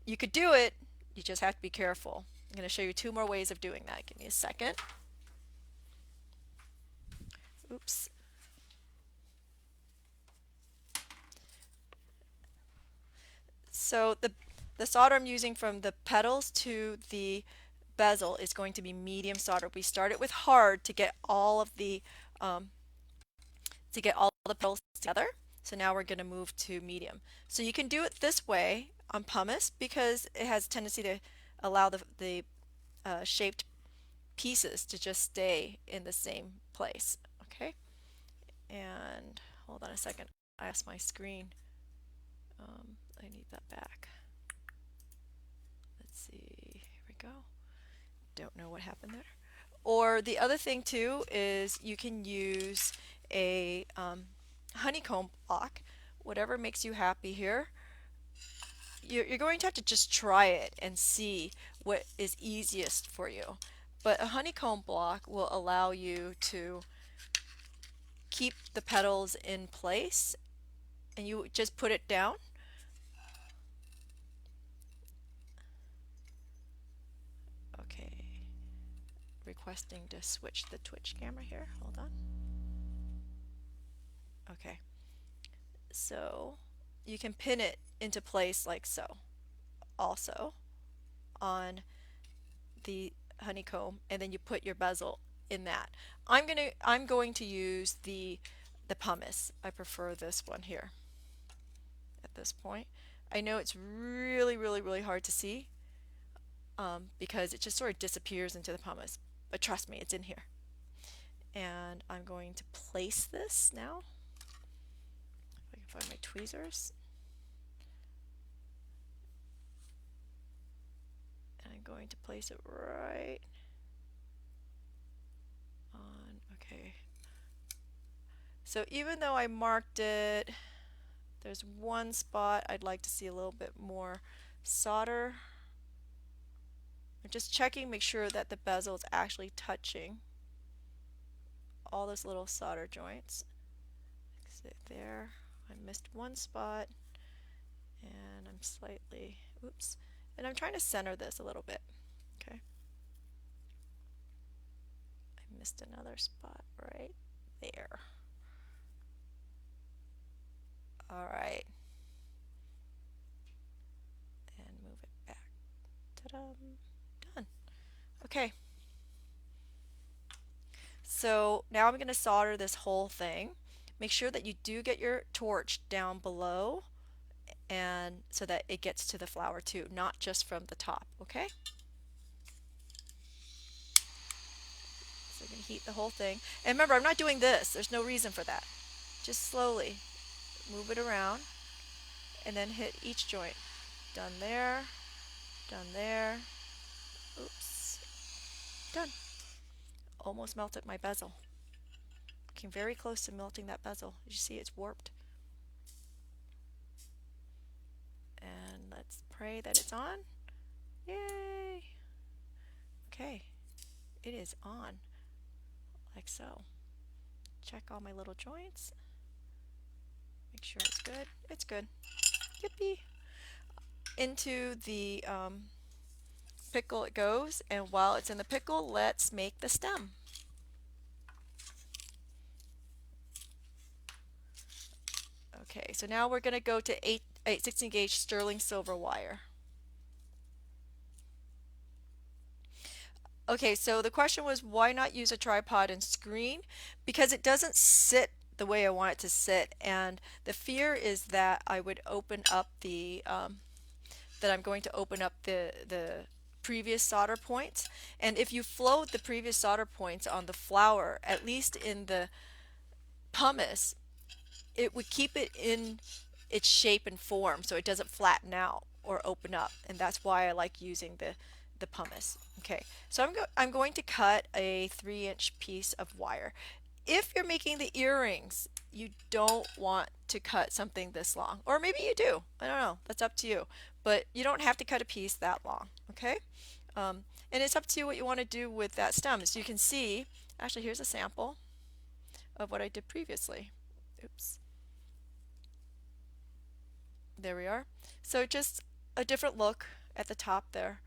S1: You could do it, you just have to be careful. I'm going to show you two more ways of doing that. Give me a second. Oops. So the solder I'm using from the petals to the bezel is going to be medium solder. We started with hard to get all of the petals together. So now we're going to move to medium. So you can do it this way on pumice because it has a tendency to allow the shaped pieces to just stay in the same place. Okay, and hold on a second. I asked my screen. I need that back. Let's see. Here we go. Don't know what happened there. Or the other thing too is you can use a honeycomb block, whatever makes you happy here. You're going to have to just try it and see what is easiest for you. But a honeycomb block will allow you to keep the petals in place, and you just put it down. Okay, requesting to switch the Twitch camera here. Hold on. Okay, so you can pin it into place like so also on the honeycomb, and then you put your bezel in that. I'm going to use the pumice. I prefer this one here at this point. I know it's really hard to see, because it just sort of disappears into the pumice. But trust me, it's in here. And I'm going to place this now. If I can find my tweezers. And I'm going to place it right on, okay. So even though I marked it, there's one spot I'd like to see a little bit more solder. I'm just checking, make sure that the bezel is actually touching all those little solder joints. Sit there. I missed one spot, and I'm slightly, oops, and I'm trying to center this a little bit. Okay. I missed another spot right there. All right. And move it back. Ta-da! Done. Okay. So now I'm going to solder this whole thing. Make sure that you do get your torch down below, and so that it gets to the flower too, not just from the top, okay? So I'm going to heat the whole thing. And remember, I'm not doing this. There's no reason for that. Just slowly move it around and then hit each joint. Done there, done there. Oops. Done. Almost melted my bezel. Came very close to melting that bezel. You see it's warped. And let's pray that it's on. Yay! Okay, it is on, like so. Check all my little joints. Make sure it's good. It's good. Yippee! Into the pickle it goes, and while it's in the pickle, let's make the stem. Okay, so now we're going to go to 16 gauge sterling silver wire. Okay, so the question was, why not use a tripod and screen? Because it doesn't sit the way I want it to sit, and the fear is that I would open up the that I'm going to open up the previous solder points. And if you float the previous solder points on the flower, at least in the pumice, it would keep it in its shape and form so it doesn't flatten out or open up. And that's why I like using the pumice. Okay, so I'm going to cut a 3-inch piece of wire. If you're making the earrings, you don't want to cut something this long. Or maybe you do. I don't know. That's up to you. But you don't have to cut a piece that long. Okay? And it's up to you what you want to do with that stem. As you can see, actually here's a sample of what I did previously. Oops. There we are. So just a different look at the top there.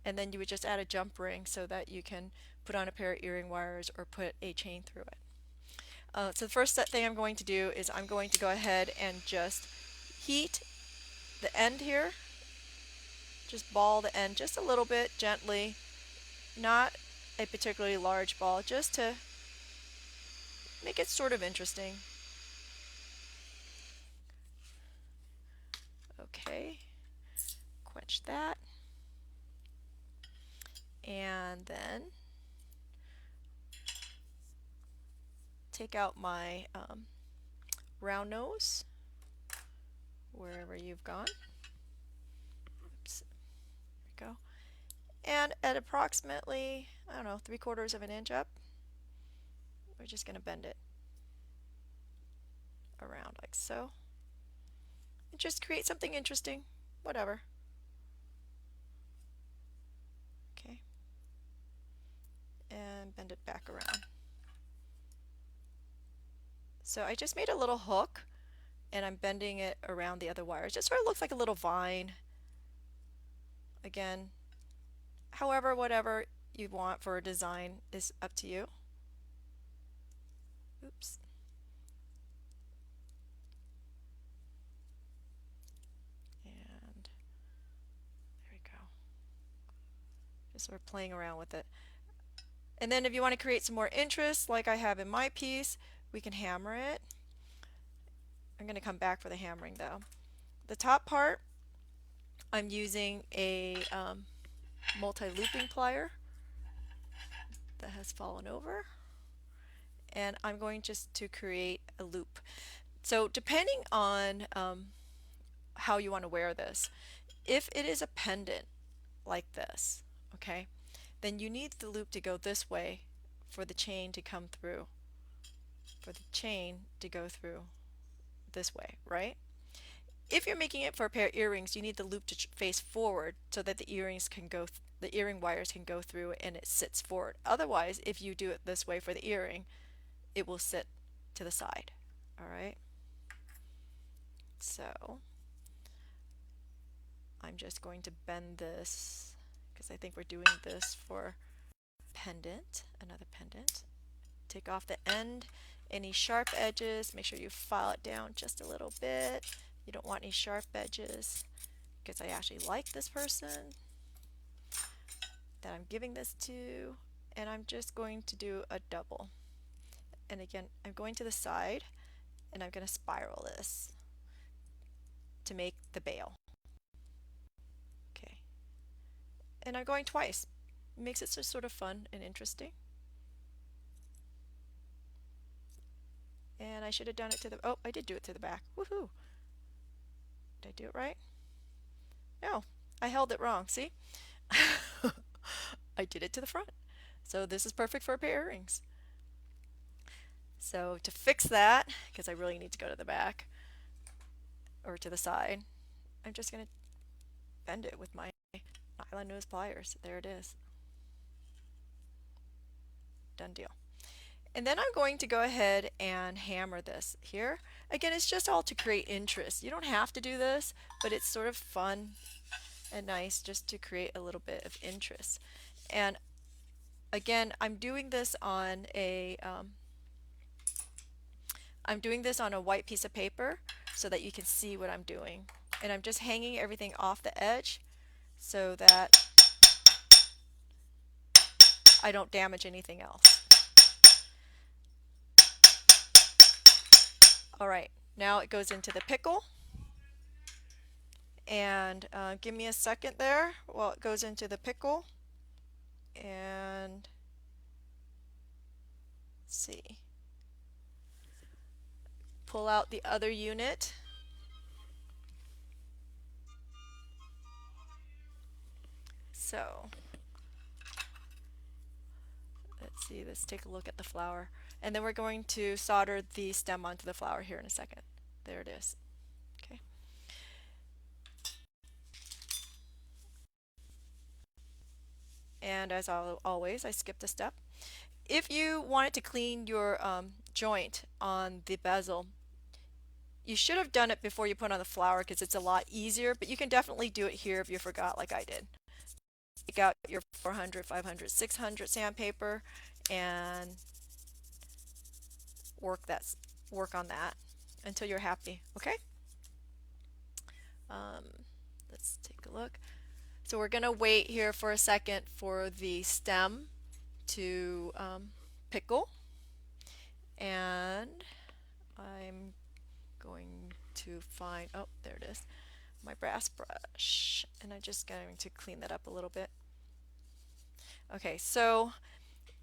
S1: And then you would just add a jump ring so that you can put on a pair of earring wires or put a chain through it. So the first thing I'm going to do is I'm going to go ahead and just heat the end here. Just ball the end just a little bit gently, not a particularly large ball, just to make it sort of interesting. Okay, quench that. And then take out my round nose, wherever you've gone. Oops, there we go. And at approximately, I don't know, 3/4 of an inch up, we're just going to bend it around like so. And just create something interesting, whatever. Okay. And bend it back around. So I just made a little hook and I'm bending it around the other wires. It just sort of looks like a little vine. Again, however, whatever you want for a design is up to you. Oops. And there we go. Just sort of playing around with it. And then if you want to create some more interest, like I have in my piece, we can hammer it. I'm going to come back for the hammering though. The top part, I'm using a multi-looping plier that has fallen over, and I'm going just to create a loop. So depending on how you want to wear this, if it is a pendant like this, okay, then you need the loop to go this way for the chain to come through, for the chain to go through this way, right? If you're making it for a pair of earrings, you need the loop to face forward so that the earrings can go, the earring wires can go through and it sits forward. Otherwise, if you do it this way for the earring, it will sit to the side. All right. So I'm just going to bend this because I think we're doing this for pendant, another pendant. Take off the end, any sharp edges, make sure you file it down just a little bit. You don't want any sharp edges because I actually like this person that I'm giving this to, and I'm just going to do a double. And again, I'm going to the side and I'm going to spiral this to make the bail. Okay. And I'm going twice. It makes it just sort of fun and interesting. And I should have done it to the, oh, I did do it to the back. Woohoo! Did I do it right? No, I held it wrong. See? I did it to the front. So this is perfect for a pair of earrings. So to fix that, because I really need to go to the back or to the side, I'm just going to bend it with my nylon nose pliers. There it is. Done deal. And then I'm going to go ahead and hammer this here. Again, it's just all to create interest. You don't have to do this, but it's sort of fun and nice just to create a little bit of interest. And again, I'm doing this on a white piece of paper so that you can see what I'm doing. And I'm just hanging everything off the edge so that I don't damage anything else. Alright, now it goes into the pickle. And give me a second there while it goes into the pickle. And let's see. Pull out the other unit. So let's see, let's take a look at the flower. And then we're going to solder the stem onto the flower here in a second. There it is. Okay. And as always, I skipped a step. If you wanted to clean your joint on the bezel, you should have done it before you put on the flower because it's a lot easier, but you can definitely do it here if you forgot like I did. Take out your 400, 500, 600 sandpaper and work on that until you're happy, okay? Let's take a look. So we're going to wait here for a second for the stem to pickle, and I'm going to find, oh, there it is, my brass brush, and I'm just going to clean that up a little bit. Okay, so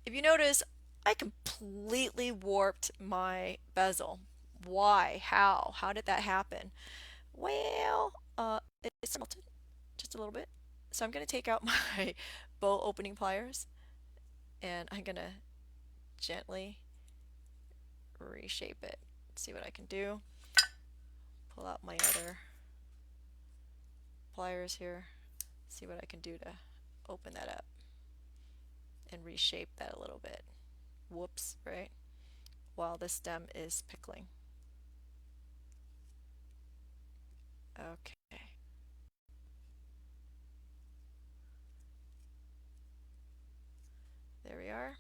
S1: if you notice, I completely warped my bezel. Why? How? How did that happen? Well, it's melted just a little bit. So I'm going to take out my bowl opening pliers and I'm going to gently reshape it. See what I can do. Pull out my other pliers here. See what I can do to open that up and reshape that a little bit. Whoops, right? While the stem is pickling. Okay. There we are.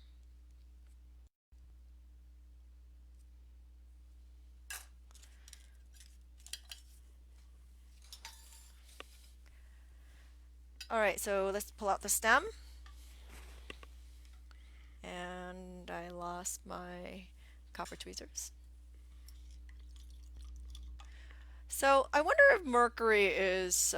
S1: Alright, so let's pull out the stem. And I lost my copper tweezers. So I wonder if mercury is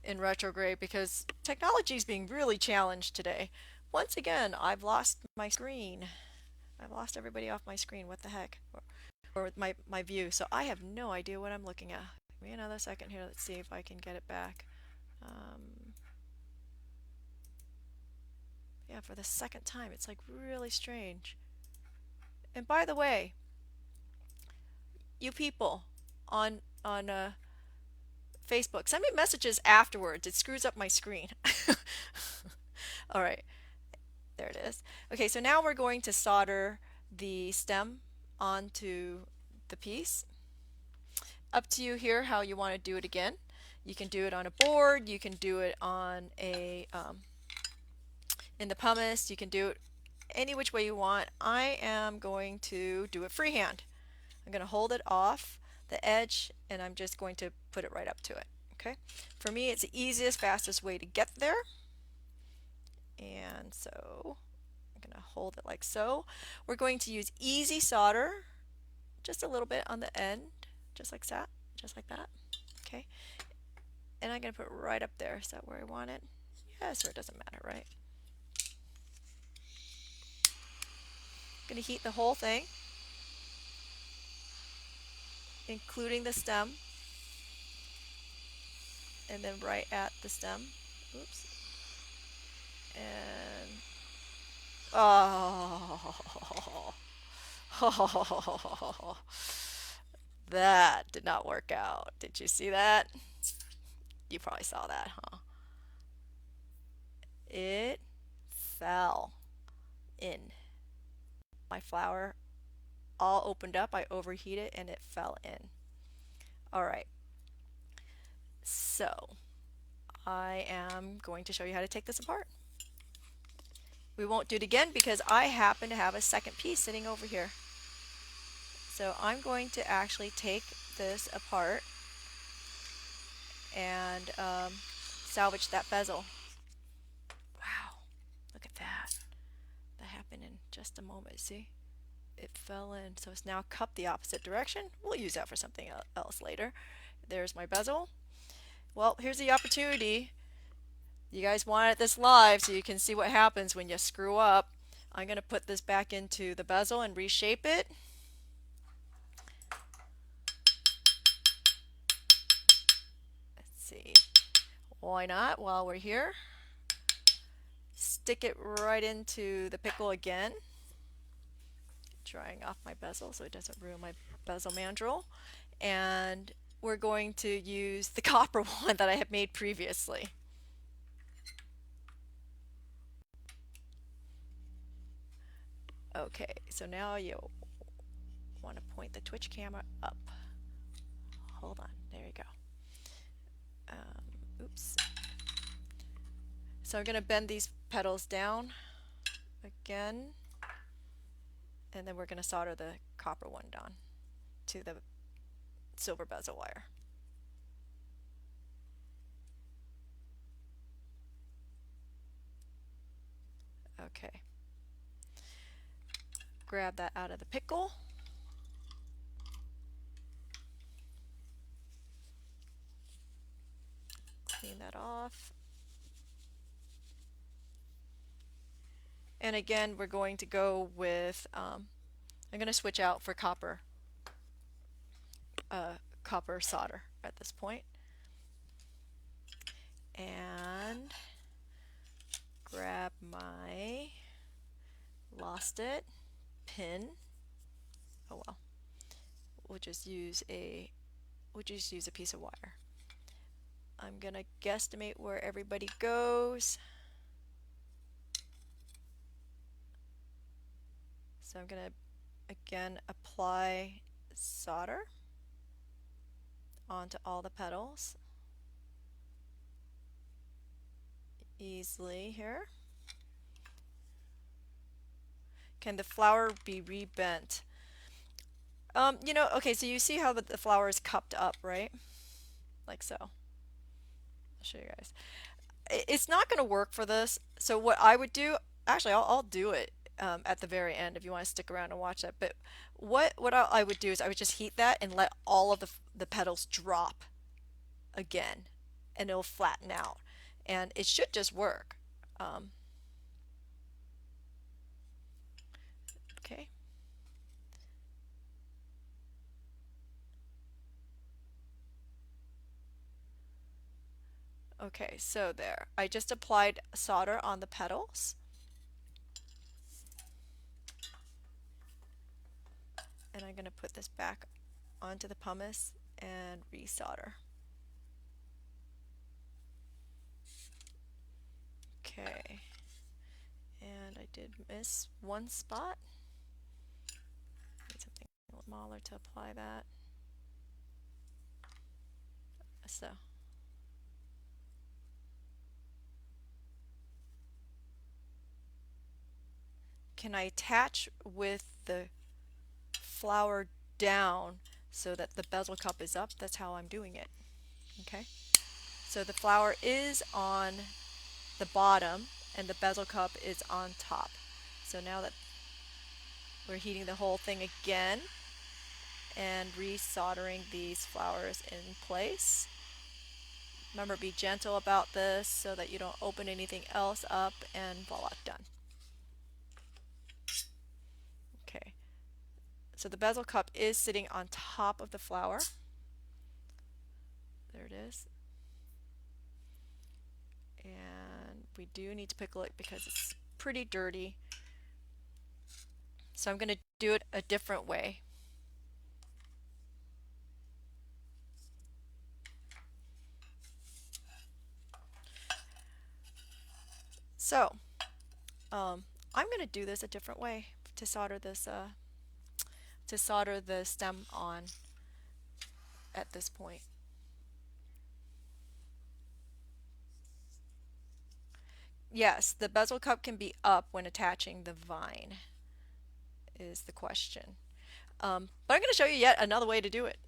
S1: in retrograde because technology is being really challenged today. Once again, I've lost my screen. I've lost everybody off my screen. What the heck? Or my view. So I have no idea what I'm looking at. Give me another second here. Let's see if I can get it back. Yeah, for the second time. It's like really strange. And by the way, you people on Facebook, send me messages afterwards. It screws up my screen. All right, there it is. Okay, so now we're going to solder the stem onto the piece. Up to you here how you want to do it again. You can do it on a board. You can do it on a in the pumice. You can do it any which way you want. I am going to do it freehand. I'm going to hold it off the edge and I'm just going to put it right up to it. Okay. For me, it's the easiest, fastest way to get there. And so I'm going to hold it like so. We're going to use easy solder, just a little bit on the end, just like that, just like that. Okay. And I'm going to put it right up there. Is that where I want it? Yes, or it doesn't matter, right? I'm going to heat the whole thing, including the stem, and then right at the stem. Oops. And oh, that did not work out. Did you see that? You probably saw that, huh? It fell in. My flour all opened up. I overheated and it fell in. All right. So I am going to show you how to take this apart. We won't do it again because I happen to have a second piece sitting over here. So I'm going to actually take this apart and salvage that bezel. Wow, look at that. That happened in just a moment, see? It fell in, so it's now cupped the opposite direction. We'll use that for something else later. There's my bezel. Well, here's the opportunity. You guys wanted this live so you can see what happens when you screw up. I'm going to put this back into the bezel and reshape it. Let's see. Why not while we're here? Stick it right into the pickle again. Drying off my bezel so it doesn't ruin my bezel mandrel. And we're going to use the copper one that I have made previously. Okay, so now you want to point the Twitch camera up. Hold on, there you go. Oops. So I'm going to bend these petals down again, and then we're going to solder the copper one down to the silver bezel wire. Okay. Grab that out of the pickle. Clean that off. And again, we're going to go with, I'm going to switch out for copper solder at this point. And grab my lost it pin. Oh well. We'll just use a piece of wire. I'm gonna guesstimate where everybody goes. So I'm gonna again apply solder onto all the petals easily here. Can the flower be rebent? You know, okay, so you see how the flower is cupped up, right? Like so. I'll show you guys. It's not going to work for this. So what I would do, actually, I'll do it at the very end if you want to stick around and watch that. But what I would do is I would just heat that and let all of the petals drop again. and it'll flatten out. And it should just work. Um, okay. Okay, so there. I just applied solder on the petals. And I'm going to put this back onto the pumice and resolder. Okay. And I did miss one spot. Need something a little smaller to apply that. So. Can I attach with the flower down so that the bezel cup is up? That's how I'm doing it. Okay. So the flower is on the bottom and the bezel cup is on top. So now that we're heating the whole thing again and resoldering these flowers in place. Remember, be gentle about this so that you don't open anything else up, and voila, done. Okay, so the bezel cup is sitting on top of the flower. There it is. And we do need to pickle it because it's pretty dirty. So I'm going to do it a different way. So I'm going to do this a different way to solder this to solder the stem on at this point. Yes, the bezel cup can be up when attaching the vine is the question. But I'm going to show you yet another way to do it.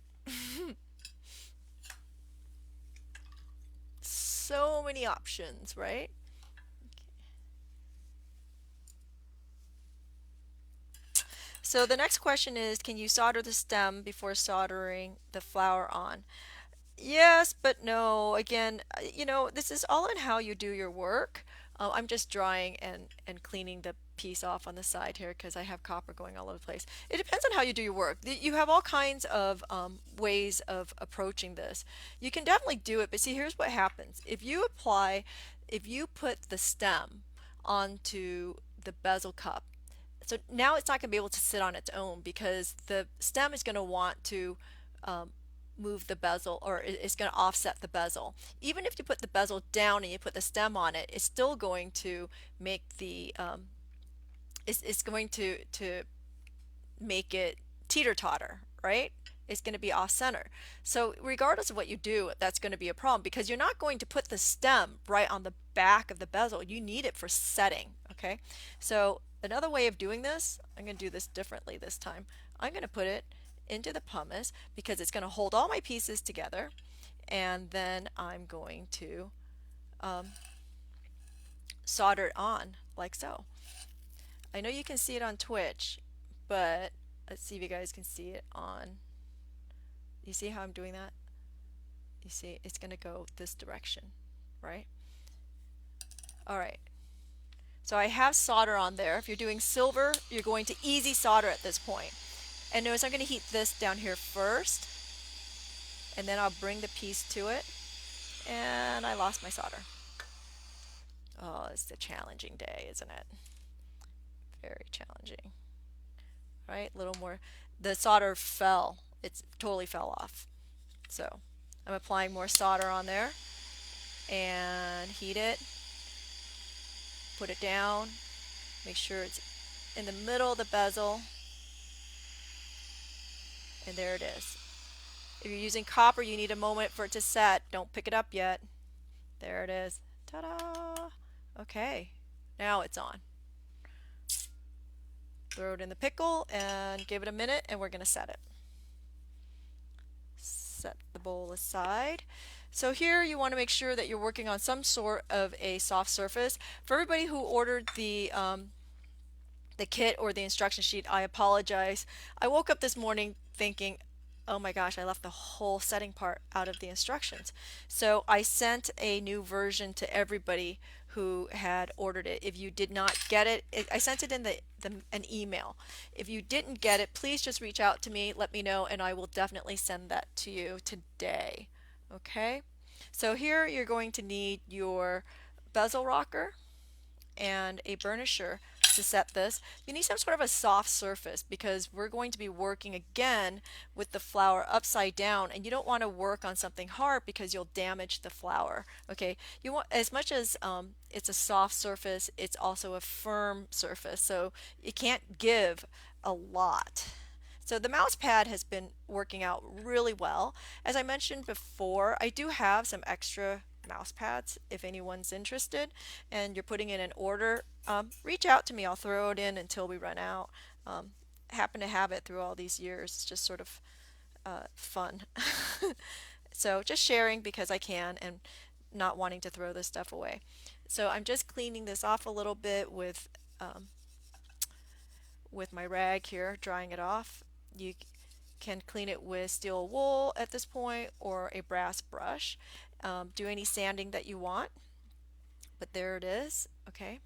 S1: So many options, right? So the next question is, can you solder the stem before soldering the flower on? Yes, but no. Again, this is all in how you do your work. I'm just drying and cleaning the piece off on the side here because I have copper going all over the place. It depends on how you do your work. You have all kinds of ways of approaching this. You can definitely do it, but see, here's what happens. If you put the stem onto the bezel cup, so now it's not going to be able to sit on its own because the stem is going to want to move the bezel, or it's going to offset the bezel. Even if you put the bezel down and you put the stem on it, it's still going to make the it's going to make it teeter-totter, right? It's going to be off center. So regardless of what you do, that's going to be a problem because you're not going to put the stem right on the back of the bezel. You need it for setting, okay? So another way of doing this, I'm going to do this differently this time. I'm going to put it into the pumice because it's going to hold all my pieces together, and then I'm going to solder it on like so. I know you can see it on Twitch, but let's see if you guys can see it on. You see how I'm doing that? You see it's going to go this direction, right? All right. So I have solder on there. If you're doing silver, you're going to easy solder at this point. And notice I'm going to heat this down here first, and then I'll bring the piece to it, and I lost my solder. Oh, it's a challenging day, isn't it? Very challenging. Right? A little more. The solder fell. It totally fell off. So I'm applying more solder on there and heat it. Put it down. Make sure it's in the middle of the bezel. And there it is. If you're using copper, you need a moment for it to set. Don't pick it up yet. There it is. Ta-da! Okay, now it's on. Throw it in the pickle and give it a minute, and we're going to set it. Set the bowl aside. So here you want to make sure that you're working on some sort of a soft surface. For everybody who ordered the kit or the instruction sheet, I apologize. I woke up this morning thinking, Oh my gosh, I left the whole setting part out of the instructions. So I sent a new version to everybody who had ordered it. If you did not get it, I sent it in an email. If you didn't get it, please just reach out to me, let me know, and I will definitely send that to you today. Okay? So here you're going to need your bezel rocker and a burnisher to set this. You need some sort of a soft surface because we're going to be working again with the flower upside down, and you don't want to work on something hard because you'll damage the flower. Okay, you want, as much as it's a soft surface, it's also a firm surface, so it can't give a lot. So the mouse pad has been working out really well. As I mentioned before, I do have some extra mouse pads if anyone's interested and you're putting in an order. Reach out to me. I'll throw it in until we run out. Happen to have it through all these years. It's just sort of fun. So just sharing because I can and not wanting to throw this stuff away. So I'm just cleaning this off a little bit with my rag here, drying it off. You can clean it with steel wool at this point or a brass brush. Do any sanding that you want, but there it is. Okay,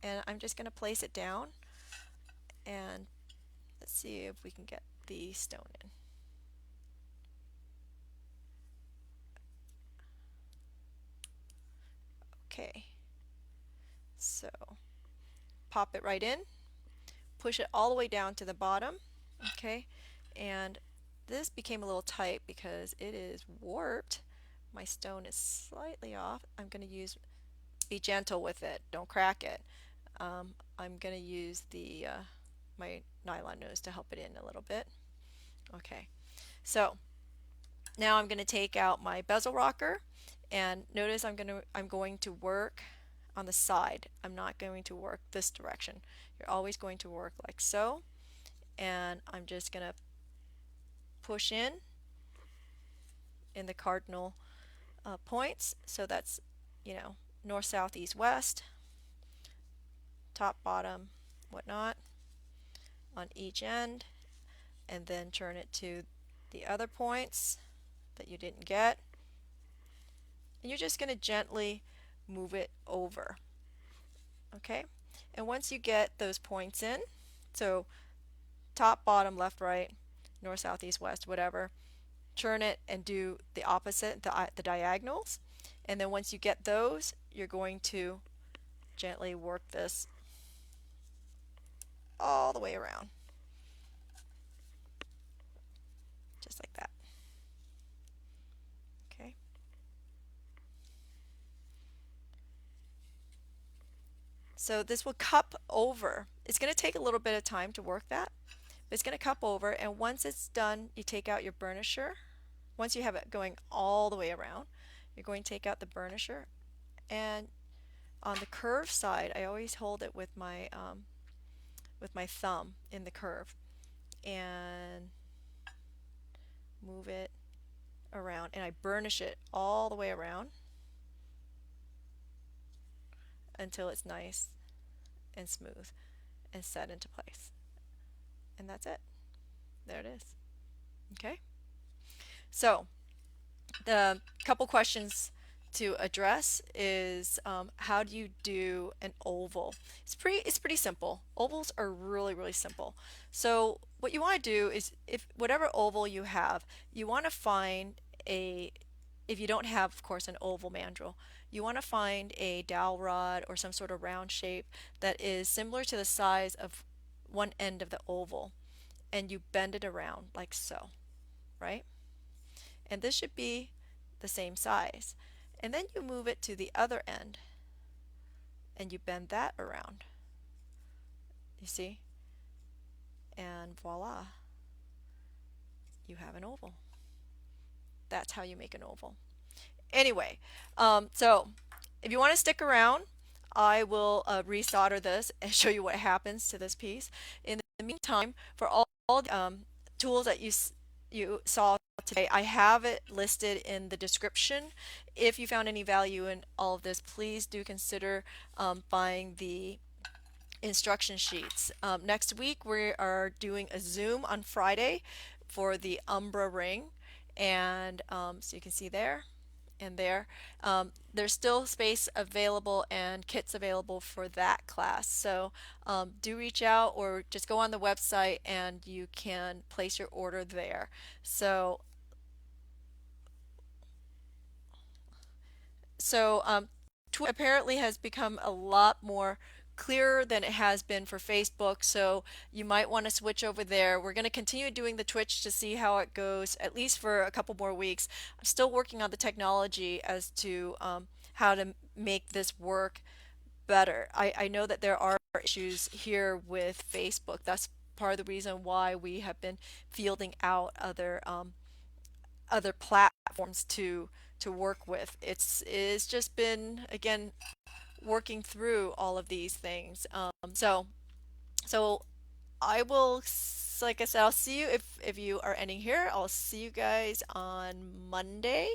S1: and I'm just going to place it down and let's see if we can get the stone in. Okay, so pop it right in, push it all the way down to the bottom. Okay, and this became a little tight because it is warped. My stone is slightly off. I'm going to be gentle with it, don't crack it. I'm going to use my nylon nose to help it in a little bit. Okay, so now I'm going to take out my bezel rocker, and notice I'm going to work on the side. I'm not going to work this direction. You're always going to work like so, and I'm just going to push in the cardinal points. So that's, north, south, east, west, top, bottom, whatnot on each end, and then turn it to the other points that you didn't get. And you're just going to gently move it over. Okay? And once you get those points in, so top, bottom, left, right, north, south, east, west, whatever, turn it and do the opposite, the diagonals. And then once you get those, you're going to gently work this all the way around. Just like that. Okay. So this will cup over. It's going to take a little bit of time to work that, but it's going to cup over, and once it's done, you take out your burnisher. Once you have it going all the way around, you're going to take out the burnisher, and on the curved side, I always hold it with my thumb in the curve and move it around, and I burnish it all the way around until it's nice and smooth and set into place. And that's it. There it is. Okay? So, the couple questions to address is how do you do an oval? It's pretty simple. Ovals are really simple. So what you want to do is, if whatever oval you have, you want to find if you don't have, of course, an oval mandrel, you want to find a dowel rod or some sort of round shape that is similar to the size of one end of the oval, and you bend it around like so, right? And this should be the same size. And then you move it to the other end and you bend that around. You see? And voila, you have an oval. That's how you make an oval. Anyway, so if you want to stick around, I will resolder this and show you what happens to this piece. In the meantime, for all the tools that you saw today, I have it listed in the description. If you found any value in all of this, please do consider buying the instruction sheets. Next week we are doing a Zoom on Friday for the Umbra ring, and so you can see there and there. There's still space available and kits available for that class. So do reach out or just go on the website and you can place your order there. So Twitter apparently has become a lot more clearer than it has been for Facebook, so you might want to switch over there. We're going to continue doing the Twitch to see how it goes, at least for a couple more weeks. I'm still working on the technology as to how to make this work better. I know that there are issues here with Facebook. That's part of the reason why we have been fielding out other platforms to work with. It's just been, again, working through all of these things. So I will, like I said, I'll see you if you are ending here. I'll see you guys on Monday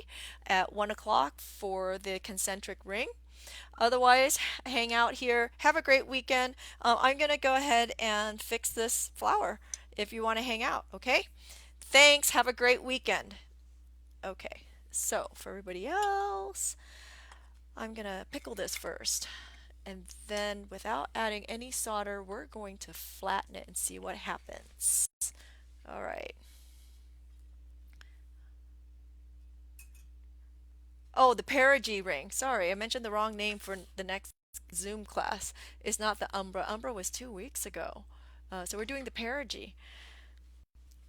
S1: at 1 o'clock for the concentric ring. Otherwise, hang out here. Have a great weekend. I'm gonna go ahead and fix this flower if you want to hang out. Okay. Thanks. Have a great weekend. Okay. So for everybody else, I'm gonna pickle this first. And then without adding any solder, we're going to flatten it and see what happens. All right. Oh, the perigee ring. Sorry, I mentioned the wrong name for the next Zoom class. It's not the Umbra. Umbra was 2 weeks ago. So we're doing the perigee.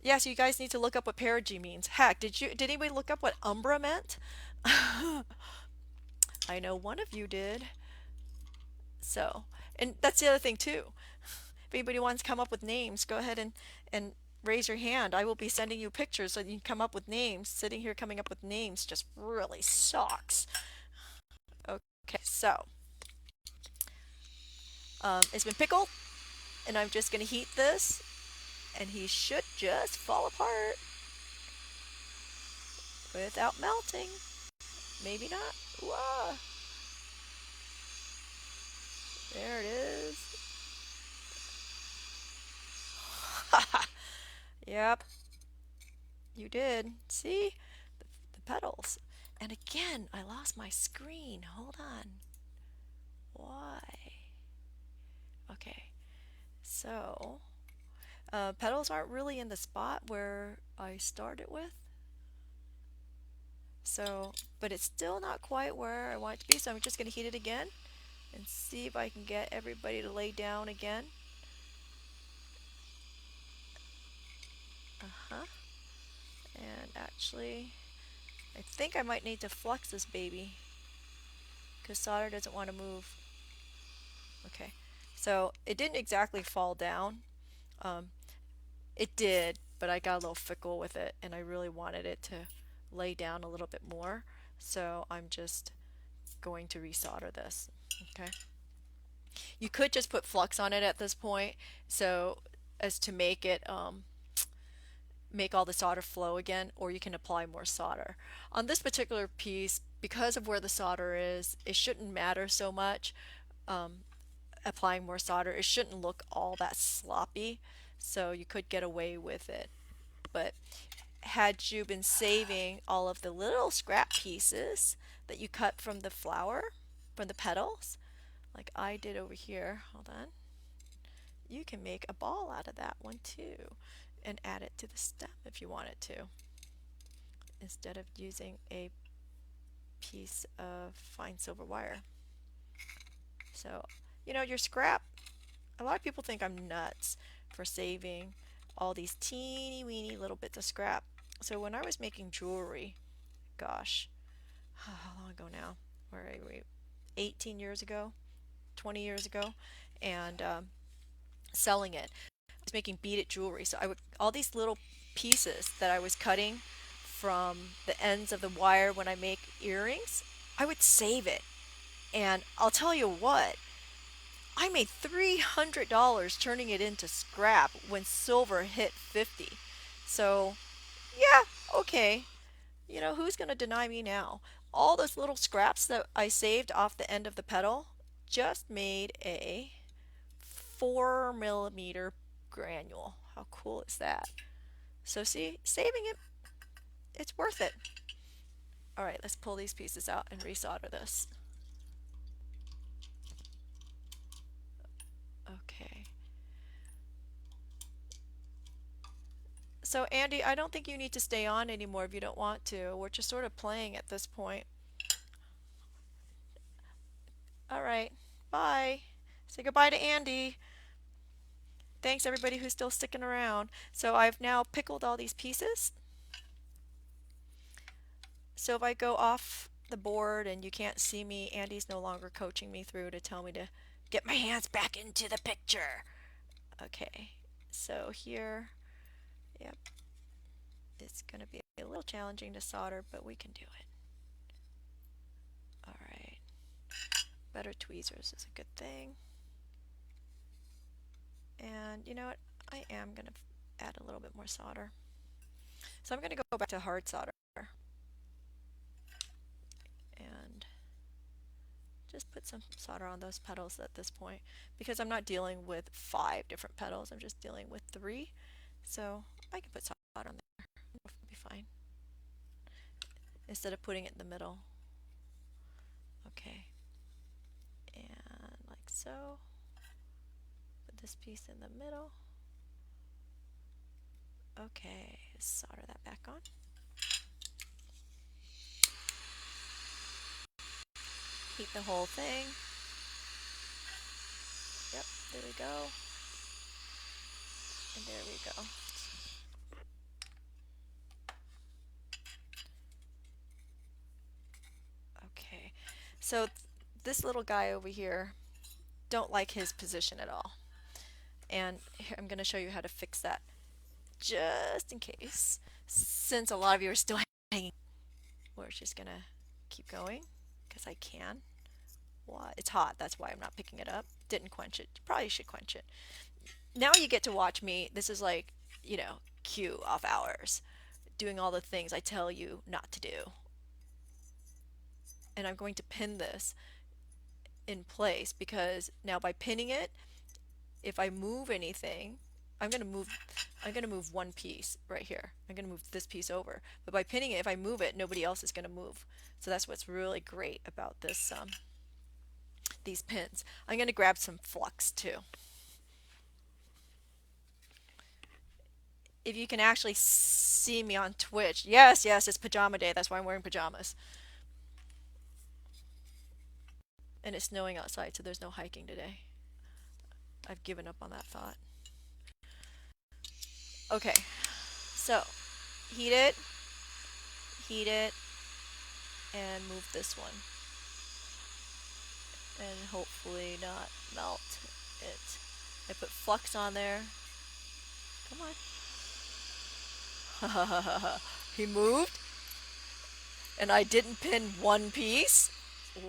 S1: Yeah, so you guys need to look up what perigee means. Heck, did anybody look up what Umbra meant? I know one of you did. So, and that's the other thing too. If anybody wants to come up with names, go ahead and raise your hand. I will be sending you pictures so you can come up with names. Sitting here coming up with names just really sucks. Okay, so it's been pickled, and I'm just going to heat this, and he should just fall apart without melting. Maybe not. Whoa. There it is. Yep, you did. See? The petals. And again, I lost my screen. Hold on. Why? Okay. So, petals aren't really in the spot where I started with. So, but it's still not quite where I want it to be. So I'm just going to heat it again and see if I can get everybody to lay down again. Uh-huh. And actually, I think I might need to flux this baby because solder doesn't want to move. Okay, so it didn't exactly fall down. Um, it did, but I got a little fickle with it and I really wanted it to lay down a little bit more. So I'm just going to resolder this. Okay. You could just put flux on it at this point, so as to make it make all the solder flow again, or you can apply more solder. On this particular piece, because of where the solder is, it shouldn't matter so much. Applying more solder, it shouldn't look all that sloppy, so you could get away with it. But had you been saving all of the little scrap pieces that you cut from the flower, from the petals, like I did over here, hold on, you can make a ball out of that one too and add it to the stem if you wanted to, instead of using a piece of fine silver wire. So, you know, your scrap, a lot of people think I'm nuts for saving all these teeny weeny little bits of scrap. So when I was making jewelry, gosh, how long ago now? Where are we? 18 years ago, 20 years ago, and selling it. I was making beaded jewelry, so I would all these little pieces that I was cutting from the ends of the wire when I make earrings, I would save it. And I'll tell you what, I made $300 turning it into scrap when silver hit 50. So, yeah, okay. You know, who's going to deny me now? All those little scraps that I saved off the end of the petal just made a 4 millimeter granule. How cool is that? So see, saving it, it's worth it. All right, let's pull these pieces out and resolder this. Okay. So Andy, I don't think you need to stay on anymore if you don't want to. We're just sort of playing at this point. All right, bye. Say goodbye to Andy. Thanks everybody who's still sticking around. So I've now pickled all these pieces. So if I go off the board and you can't see me, Andy's no longer coaching me through to tell me to get my hands back into the picture. Okay, so here, yep, it's going to be a little challenging to solder, but we can do it. All right, better tweezers is a good thing. And you know what, I am going to add a little bit more solder. So I'm going to go back to hard solder and just put some solder on those petals at this point, because I'm not dealing with 5 different petals, I'm just dealing with 3. So I can put solder on there, it'll be fine, instead of putting it in the middle. Okay, and like so. Put this piece in the middle. Okay, solder that back on. Heat the whole thing. Yep, there we go. And there we go. Okay, so this little guy over here, don't like his position at all. And here, I'm going to show you how to fix that, just in case, since a lot of you are still hanging. We're just going to keep going, because I can. Well, it's hot, that's why I'm not picking it up. Didn't quench it. You probably should quench it. Now you get to watch me. This is like, you know, Q off hours, doing all the things I tell you not to do. And I'm going to pin this in place, because now by pinning it, if I move anything, I'm going to move one piece right here. I'm going to move this piece over. But by pinning it, if I move it, nobody else is going to move. So that's what's really great about this these pins. I'm going to grab some flux too. If you can actually see me on Twitch. Yes, yes, it's pajama day. That's why I'm wearing pajamas. And it's snowing outside, so there's no hiking today. I've given up on that thought. Okay, so heat it, and move this one. And hopefully not melt it. I put flux on there. Come on. He moved, and I didn't pin one piece.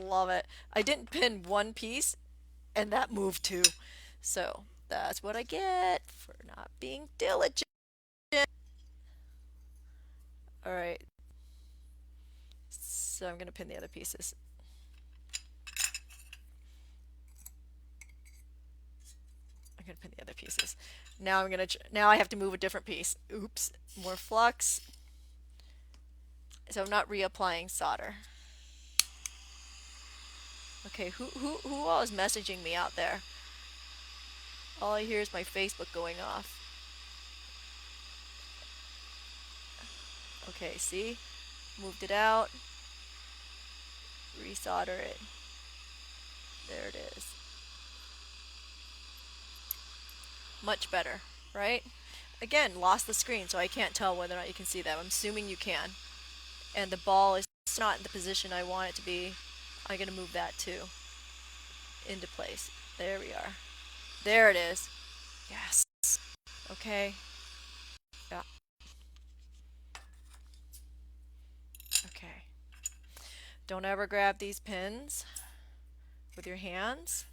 S1: Love it. I didn't pin one piece, and that moved too. So that's what I get for not being diligent. All right. So I'm going to pin the other pieces. I'm going to pin the other pieces. Now now I have to move a different piece. Oops. More flux. So I'm not reapplying solder. Okay, who all is messaging me out there? All I hear is my Facebook going off. Okay, see? Moved it out. Resolder it. There it is. Much better, right? Again, lost the screen, so I can't tell whether or not you can see that. I'm assuming you can. And the ball is not in the position I want it to be. I'm going to move that too into place. There we are. There it is. Yes. Okay. Yeah. Okay. Don't ever grab these pins with your hands.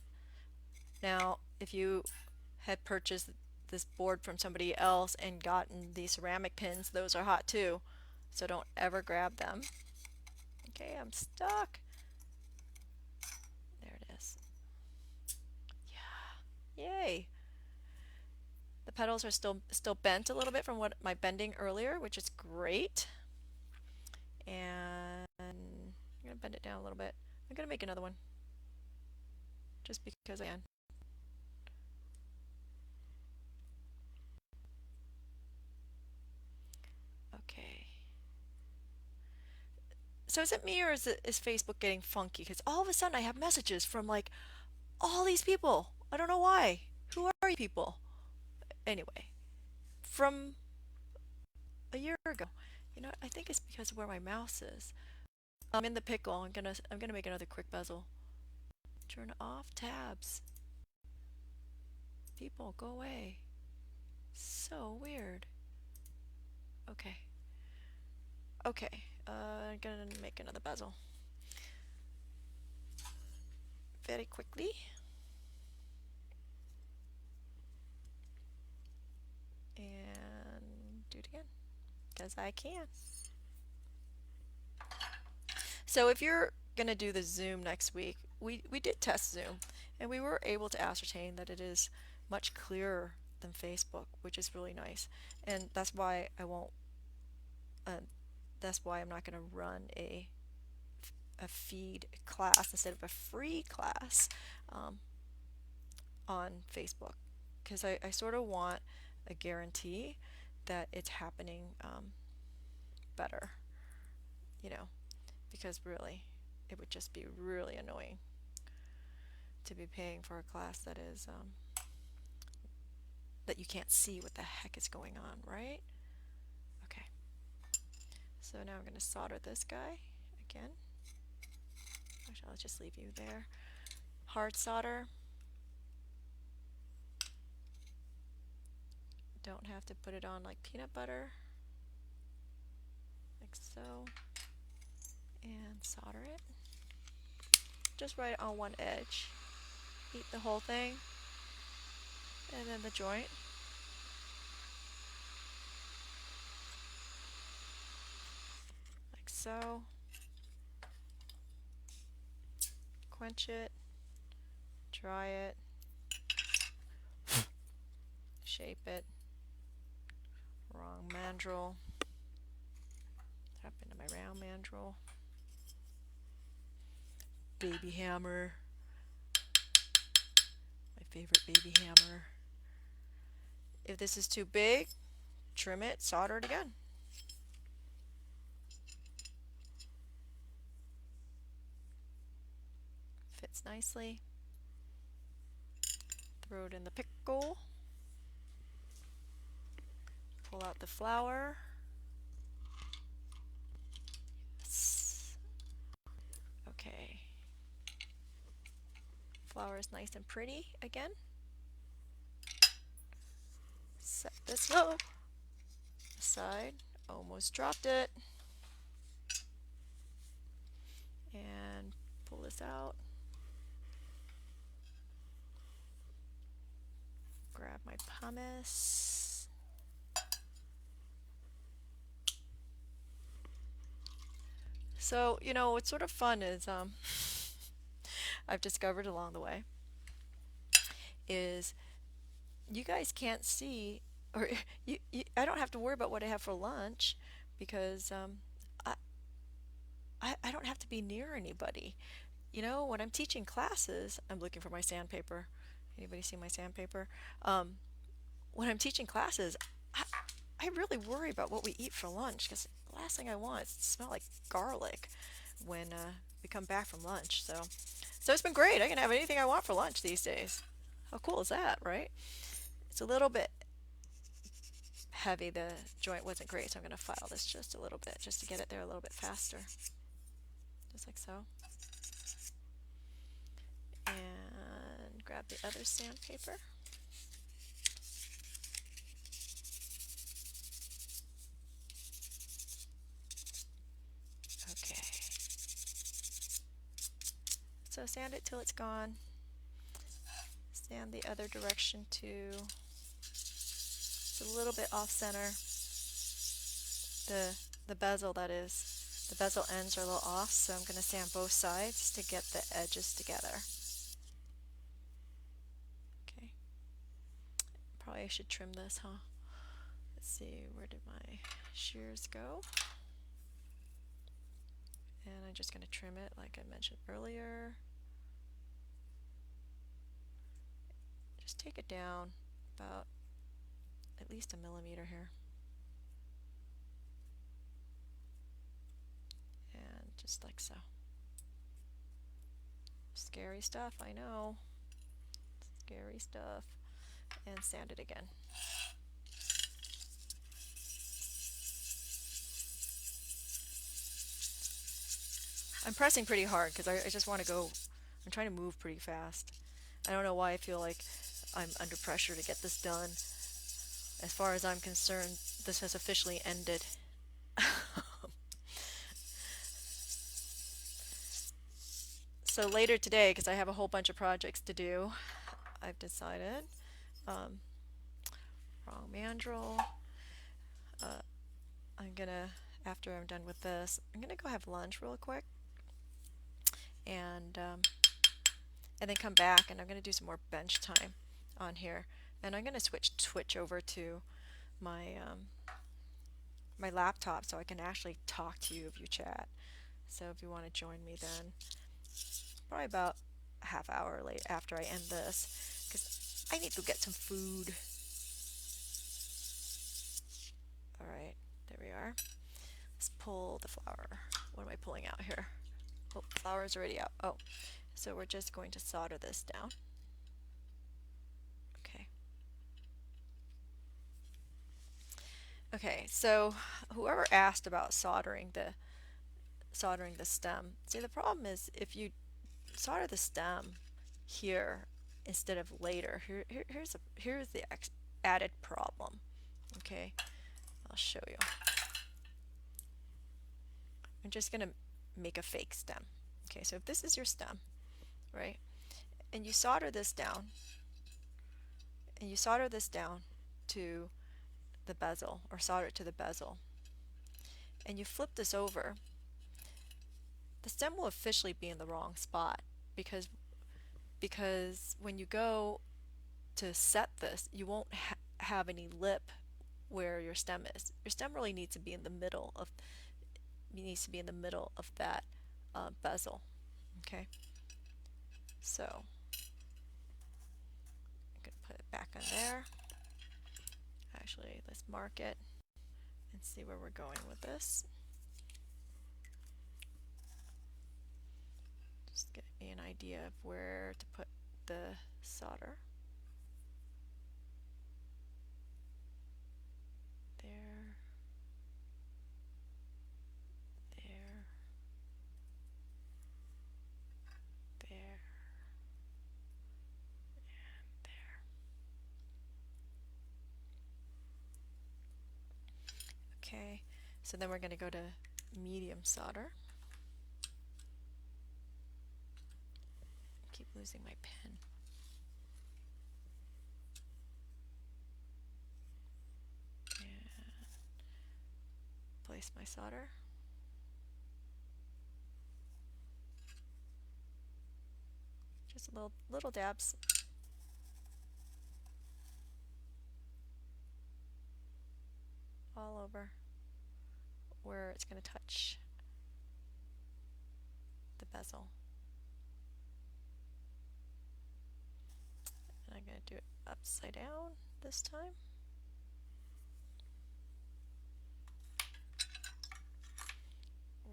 S1: Now, if you had purchased this board from somebody else and gotten these ceramic pins, those are hot too. So don't ever grab them. Okay, I'm stuck. There it is. Yeah. Yay. The petals are still bent a little bit from what my bending earlier, which is great. And I'm gonna bend it down a little bit. I'm gonna make another one just because I can. Okay. So is it me or is Facebook getting funky? Because all of a sudden I have messages from like all these people. I don't know why. Who are you people? Anyway, from a year ago. You know, I think it's because of where my mouse is. I'm in the pickle. I'm gonna make another quick bezel. Turn off tabs. People, go away. So weird. Okay. Okay. I'm gonna make another bezel. Very quickly. And do it again. Because I can. So if you're gonna do the Zoom next week, we did test Zoom, and we were able to ascertain that it is much clearer than Facebook, which is really nice. And that's why I won't. That's why I'm not gonna run a feed class instead of a free class on Facebook, because I sort of want a guarantee that it's happening better, you know, because really it would just be really annoying to be paying for a class that is that you can't see what the heck is going on, right? Okay, so now I'm going to solder this guy again. Actually, I'll just leave you there. Hard solder. Don't have to put it on like peanut butter, like so, and solder it. Just right on one edge. Heat the whole thing, and then the joint. Like so. Quench it, dry it, shape it. Wrong mandrel. Tap into my round mandrel. Baby hammer. My favorite baby hammer. If this is too big, trim it, solder it again. Fits nicely. Throw it in the pickle. Pull out the flour. Yes. Okay. Flour is nice and pretty again. Set this low aside. Almost dropped it. And pull this out. Grab my pumice. So, you know, what's sort of fun is I've discovered along the way is you guys can't see, or I don't have to worry about what I have for lunch because I don't have to be near anybody. You know, when I'm teaching classes, I'm looking for my sandpaper. Anybody see my sandpaper? When I'm teaching classes, I really worry about what we eat for lunch because the last thing I want is to smell like garlic when we come back from lunch. So it's been great. I can have anything I want for lunch these days. How cool is that, right? It's a little bit heavy. The joint wasn't great, so I'm going to file this just a little bit just to get it there a little bit faster. Just like so. And grab the other sandpaper. Okay. So sand it till it's gone. Sand the other direction too. It's a little bit off center. The bezel, that is. The bezel ends are a little off, so I'm going to sand both sides to get the edges together. Okay. Probably should trim this, huh? Let's see, where did my shears go? And I'm just going to trim it like I mentioned earlier. Just take it down about at least a millimeter here. And just like so. Scary stuff, I know. Scary stuff. And sand it again. I'm pressing pretty hard because I just want to go. I'm trying to move pretty fast. I don't know why I feel like I'm under pressure to get this done. As far as I'm concerned, this has officially ended. So later today, because I have a whole bunch of projects to do, I've decided, wrong mandrel, I'm gonna, after I'm done with this, I'm gonna go have lunch real quick, and then come back, and I'm gonna do some more bench time on here, and I'm gonna switch over to my my laptop so I can actually talk to you if you chat. So if you want to join me then, probably about a half hour late after I end this, because I need to get some food. Alright, there we are. Let's pull the flour. What am I pulling out here? Oh, flour is already out. Oh, so we're just going to solder this down. Okay. Okay, so whoever asked about soldering the stem, see the problem is if you solder the stem here instead of later, here's the added problem. Okay, I'll show you. I'm just gonna make a fake stem. Okay, so if this is your stem, right, and you solder this down, to the bezel, or solder it to the bezel, and you flip this over, the stem will officially be in the wrong spot because when you go to set this, you won't have any lip where your stem is. Your stem really needs to be in the middle of that bezel. Okay, so I'm gonna put it back on there. Actually, let's mark it and see where we're going with this. Just get me an idea of where to put the solder. There, there, there, and there. Okay, so then we're going to go to medium solder. I keep losing my pen. And place my solder. Just little dabs. All over where it's going to touch the bezel. And I'm going to do it upside down this time.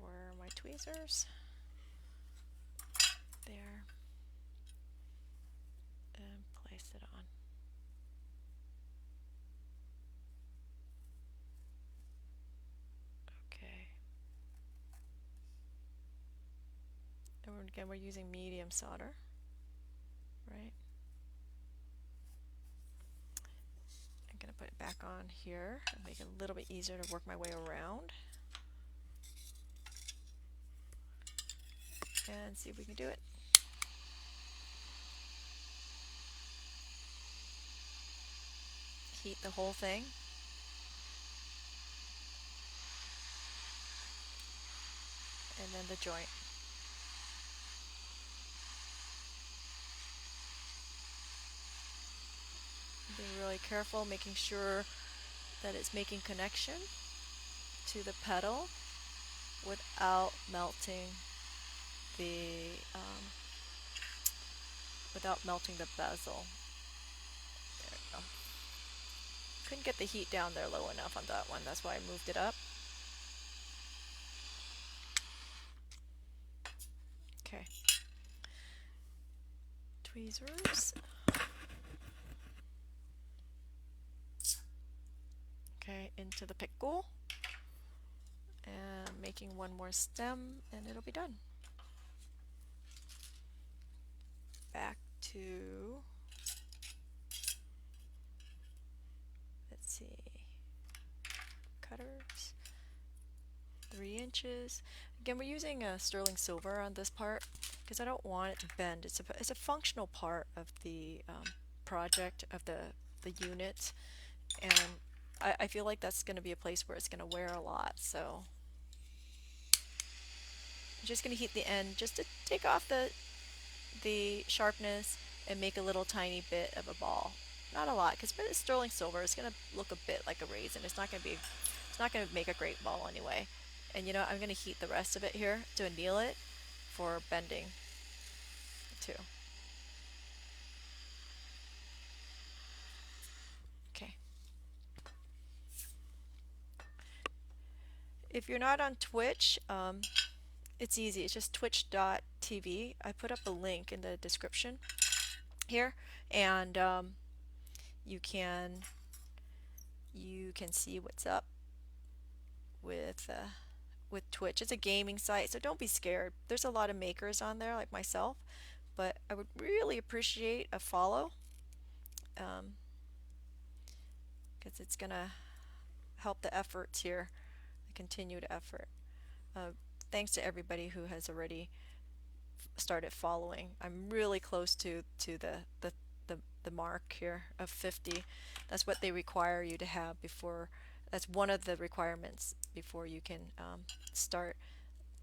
S1: Where are my tweezers? There. And place it on. Okay. And again, we're using medium solder, right? I'm going to put it back on here and make it a little bit easier to work my way around. And see if we can do it. Heat the whole thing. And then the joint. Be really careful, making sure that it's making connection to the pedal without melting the the bezel. There we go. Couldn't get the heat down there low enough on that one. That's why I moved it up. Okay. Tweezers. Okay, into the pickle. And making one more stem and it'll be done. Back to, let's see, cutters, 3 inches. Again, we're using sterling silver on this part because I don't want it to bend. It's a functional part of the project, of the unit, and I feel like that's going to be a place where it's going to wear a lot, so I'm just going to heat the end just to take off the sharpness and make a little tiny bit of a ball. Not a lot, because it's sterling silver. It's going to look a bit like a raisin. It's not going to make a great ball anyway. And you know, I'm going to heat the rest of it here to anneal it for bending too. Okay. If you're not on Twitch, it's easy. It's just twitch.tv. I put up a link in the description here, and you can see what's up with Twitch. It's a gaming site, so don't be scared. There's a lot of makers on there like myself, but I would really appreciate a follow, because it's gonna help the efforts here, the continued effort. Thanks to everybody who has already started following. I'm really close to the mark here of 50. That's what they require you to have before. That's one of the requirements before you can start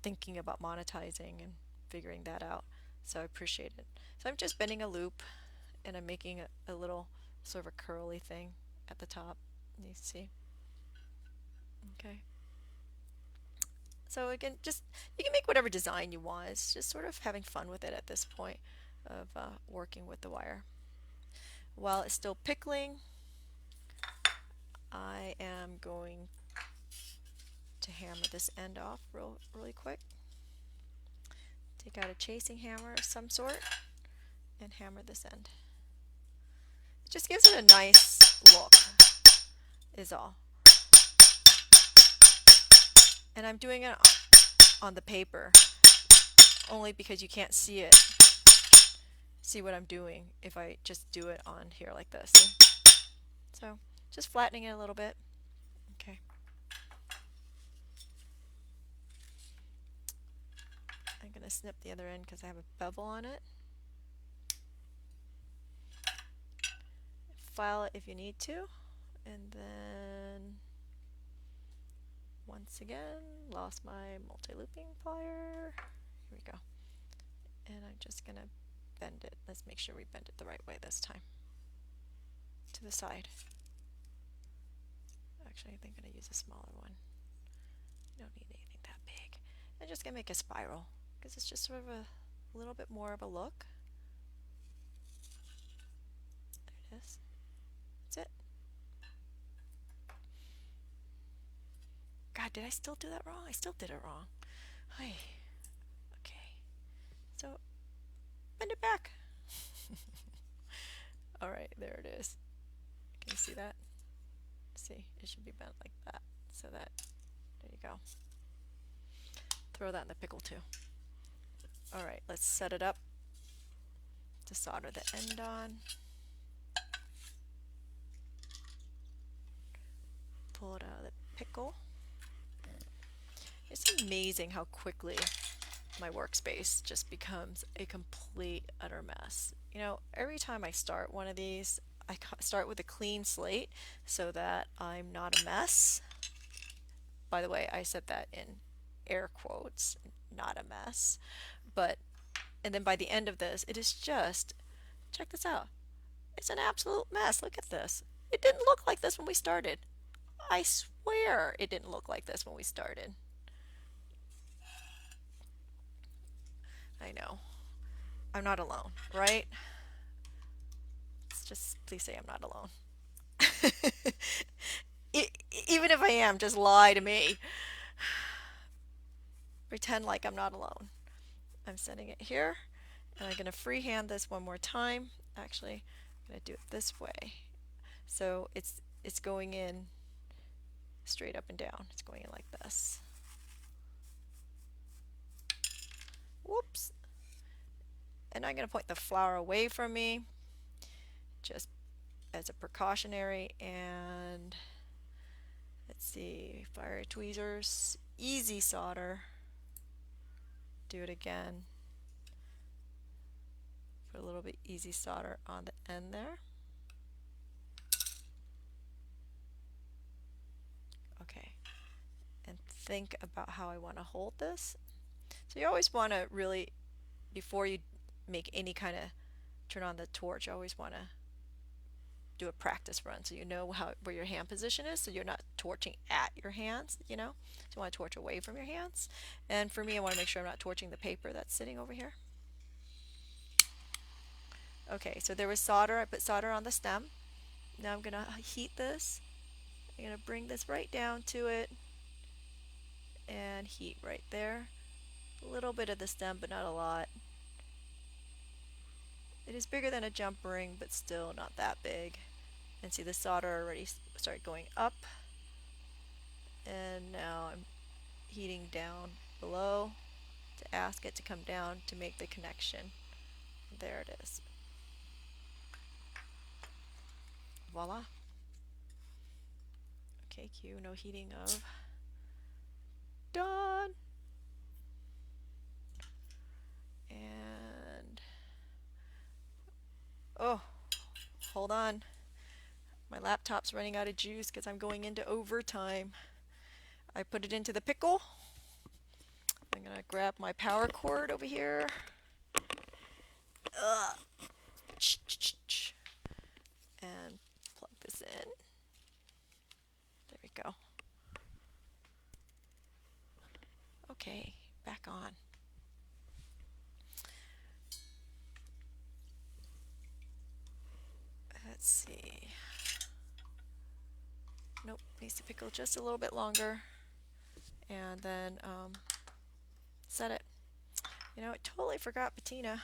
S1: thinking about monetizing and figuring that out. So I appreciate it. So I'm just bending a loop, and I'm making a little sort of a curly thing at the top. You see? Okay. So again, just you can make whatever design you want. It's just sort of having fun with it at this point of working with the wire. While it's still pickling, I am going to hammer this end off really quick. Take out a chasing hammer of some sort and hammer this end. It just gives it a nice look, is all. And I'm doing it on the paper only because you can't see what I'm doing if I just do it on here like this. See? So just flattening it a little bit. Okay. I'm going to snip the other end because I have a bevel on it. File it if you need to, and then once again, lost my multi-looping plier. Here we go. And I'm just going to bend it. Let's make sure we bend it the right way this time. To the side. Actually, I think I'm going to use a smaller one. You don't need anything that big. I'm just going to make a spiral because it's just sort of a little bit more of a look. There it is. That's it. God, did I still do that wrong? I still did it wrong. Hi. Okay. So, bend it back. Alright, there it is. Can you see that? See, it should be bent like that. So that, there you go. Throw that in the pickle too. Alright, let's set it up to solder the end on. Pull it out of the pickle. It's amazing how quickly my workspace just becomes a complete utter mess. You know, every time I start one of these, I start with a clean slate so that I'm not a mess. By the way, I said that in air quotes, not a mess. And then by the end of this, it is just, check this out. It's an absolute mess. Look at this. It didn't look like this when we started. I swear it didn't look like this when we started. I know. I'm not alone, right? Let's just please say I'm not alone. Even if I am, just lie to me. Pretend like I'm not alone. I'm setting it here, and I'm going to freehand this one more time. Actually, I'm going to do it this way. So it's going in straight up and down. It's going in like this. Whoops. And I'm going to point the flower away from me, just as a precautionary. And let's see, fire tweezers, easy solder. Do it again. Put a little bit easy solder on the end there. Okay. And think about how I want to hold this. So you always want to really, before you make any kind of turn on the torch, you always want to do a practice run so you know where your hand position is, so you're not torching at your hands, you know. So you want to torch away from your hands. And for me, I want to make sure I'm not torching the paper that's sitting over here. Okay, so there was solder. I put solder on the stem. Now I'm going to heat this. I'm going to bring this right down to it and heat right there. A little bit of the stem, but not a lot. It is bigger than a jump ring, but still not that big. And see, the solder already started going up. And now I'm heating down below to ask it to come down to make the connection. There it is. Voila. Okay, Q, no heating of. Done. And oh, hold on. My laptop's running out of juice because I'm going into overtime. I put it into the pickle. I'm gonna grab my power cord over here. Ugh. And plug this in. There we go. Okay, back on. Let's see. Nope, needs to pickle just a little bit longer. And then set it. You know, I totally forgot patina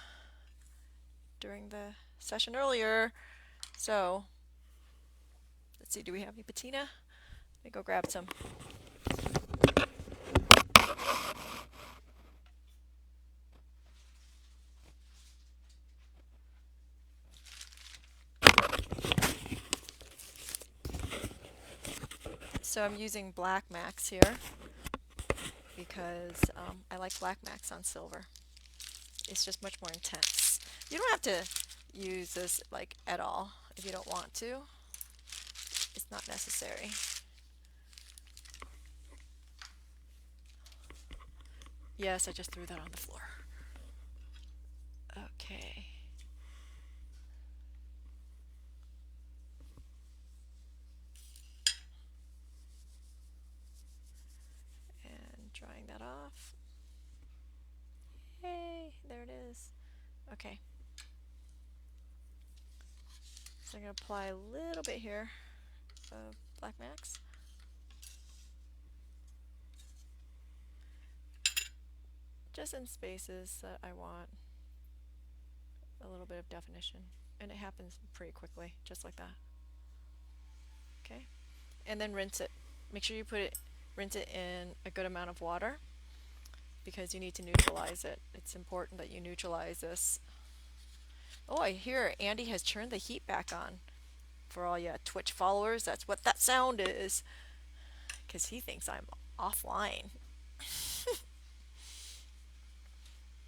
S1: during the session earlier. So, let's see, do we have any patina? Let me go grab some. So I'm using black max here because I like black max on silver. It's just much more intense. You don't have to use this like at all if you don't want to. It's not necessary. Yes, I just threw that on the floor. Okay. And drying that off. Yay, there it is. Okay. So I'm going to apply a little bit here of Black Max. Just in spaces that I want a little bit of definition. And it happens pretty quickly, just like that. Okay. And then rinse it. Make sure you rinse it in a good amount of water because you need to neutralize it. It's important that you neutralize this. Oh, I hear Andy has turned the heat back on. For all you Twitch followers, that's what that sound is. Because he thinks I'm offline.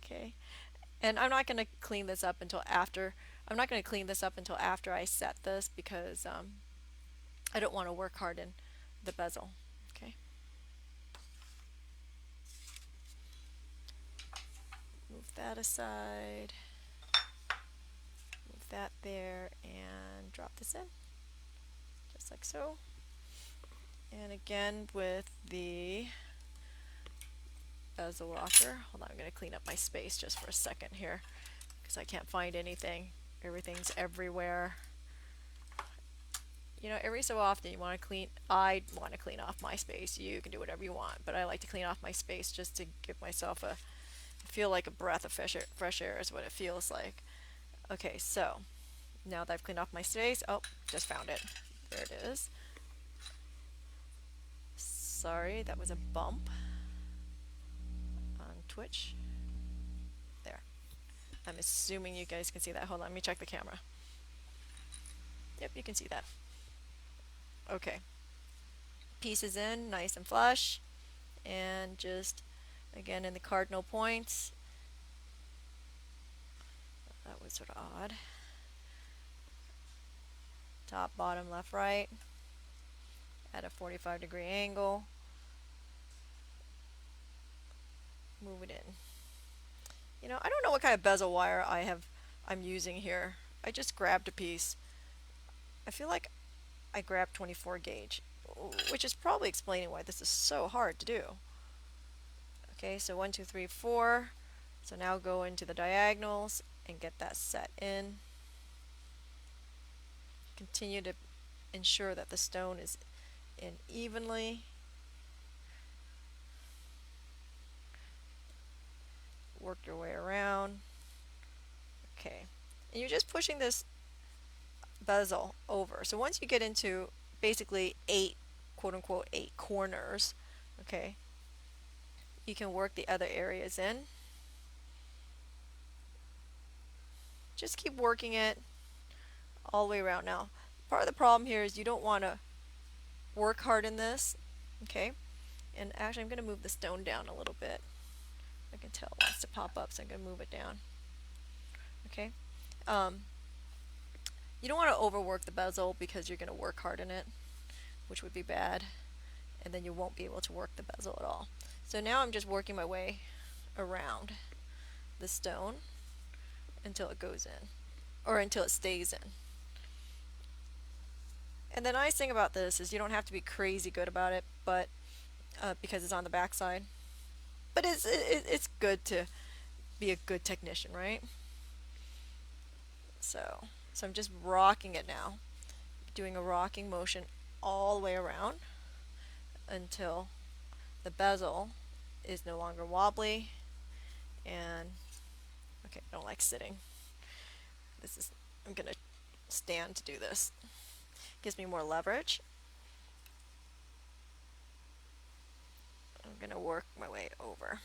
S1: Okay. And I'm not going to clean this up until after. I'm not going to clean this up until after I set this because I don't want to work hard in the bezel. Okay. Move that aside. Move that there and drop this in. just like so. And again with the Bezel Rocker. Hold on, I'm going to clean up my space just for a second here because I can't find anything. Everything's everywhere. You know, every so often you want to clean, I want to clean off my space. You can do whatever you want, but I like to clean off my space just to give myself a, feel like a breath of fresh air is what it feels like. Okay, so now that I've cleaned off my space, oh, just found it. There it is. Sorry, that was a bump on Twitch. There. I'm assuming you guys can see that. Hold on, let me check the camera. Yep, you can see that. Okay. Pieces in, nice and flush. And just, again, in the cardinal points. That was sort of odd. Top, bottom, left, right. At a 45-degree angle. Move it in. You know, I don't know what kind of bezel wire I'm using here. I just grabbed a piece. I feel like I grabbed 24 gauge, which is probably explaining why this is so hard to do. Okay, so 1, 2, 3, 4. So now go into the diagonals and get that set in. Continue to ensure that the stone is in evenly. Work your way around. Okay, and you're just pushing this bezel over. So once you get into basically 8, quote unquote, 8 corners, okay, you can work the other areas in. Just keep working it all the way around. Now, part of the problem here is you don't want to work hard in this, okay? And actually, I'm going to move the stone down a little bit. I can tell it wants to pop up, so I'm going to move it down. Okay. You don't want to overwork the bezel because you're going to work hard in it, which would be bad, and then you won't be able to work the bezel at all. So now I'm just working my way around the stone until it goes in, or until it stays in. And the nice thing about this is you don't have to be crazy good about it, but because it's on the back side. But it's good to be a good technician, right? So I'm just rocking it now, doing a rocking motion all the way around until the bezel is no longer wobbly. And okay, I don't like sitting. I'm gonna stand to do this. Gives me more leverage. I'm gonna work my way over.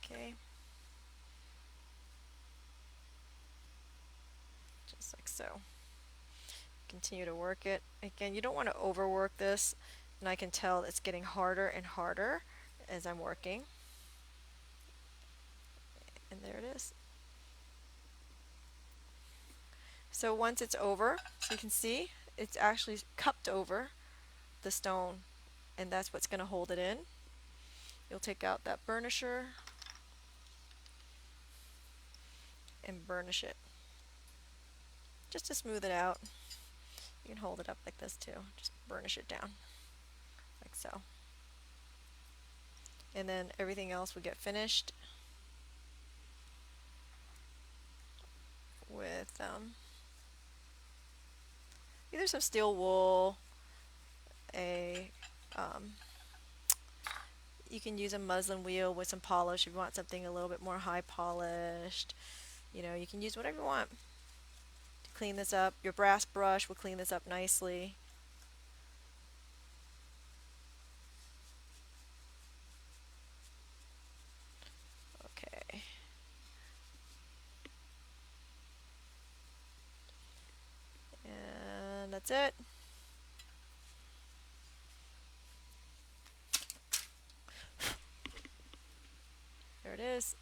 S1: Okay. Just like so. Continue to work it. Again, you don't want to overwork this, and I can tell it's getting harder and harder as I'm working. And there it is. So once it's over, so you can see it's actually cupped over the stone, and that's what's going to hold it in. You'll take out that burnisher and burnish it just to smooth it out. You can hold it up like this too. Just burnish it down like so. And then everything else will get finished with either some steel wool, you can use a muslin wheel with some polish if you want something a little bit more high polished. You know, you can use whatever you want to clean this up. Your brass brush will clean this up nicely. Okay. And that's it. There it is.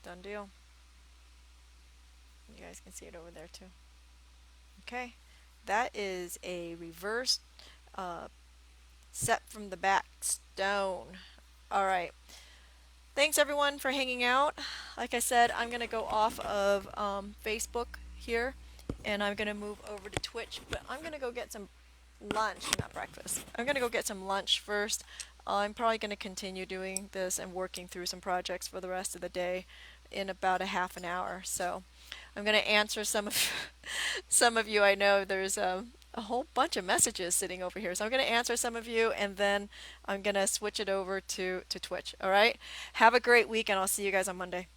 S1: Done deal. You guys can see it over there too. Okay, that is a reverse set from the back stone. All right. Thanks everyone for hanging out. Like I said, I'm going to go off of Facebook here and I'm going to move over to Twitch, but I'm going to go get some lunch, not breakfast. I'm going to go get some lunch first. I'm probably going to continue doing this and working through some projects for the rest of the day in about a half an hour. So I'm going to answer some of some of you. I know there's a whole bunch of messages sitting over here. So I'm going to answer some of you and then I'm going to switch it over to Twitch. All right. Have a great week and I'll see you guys on Monday.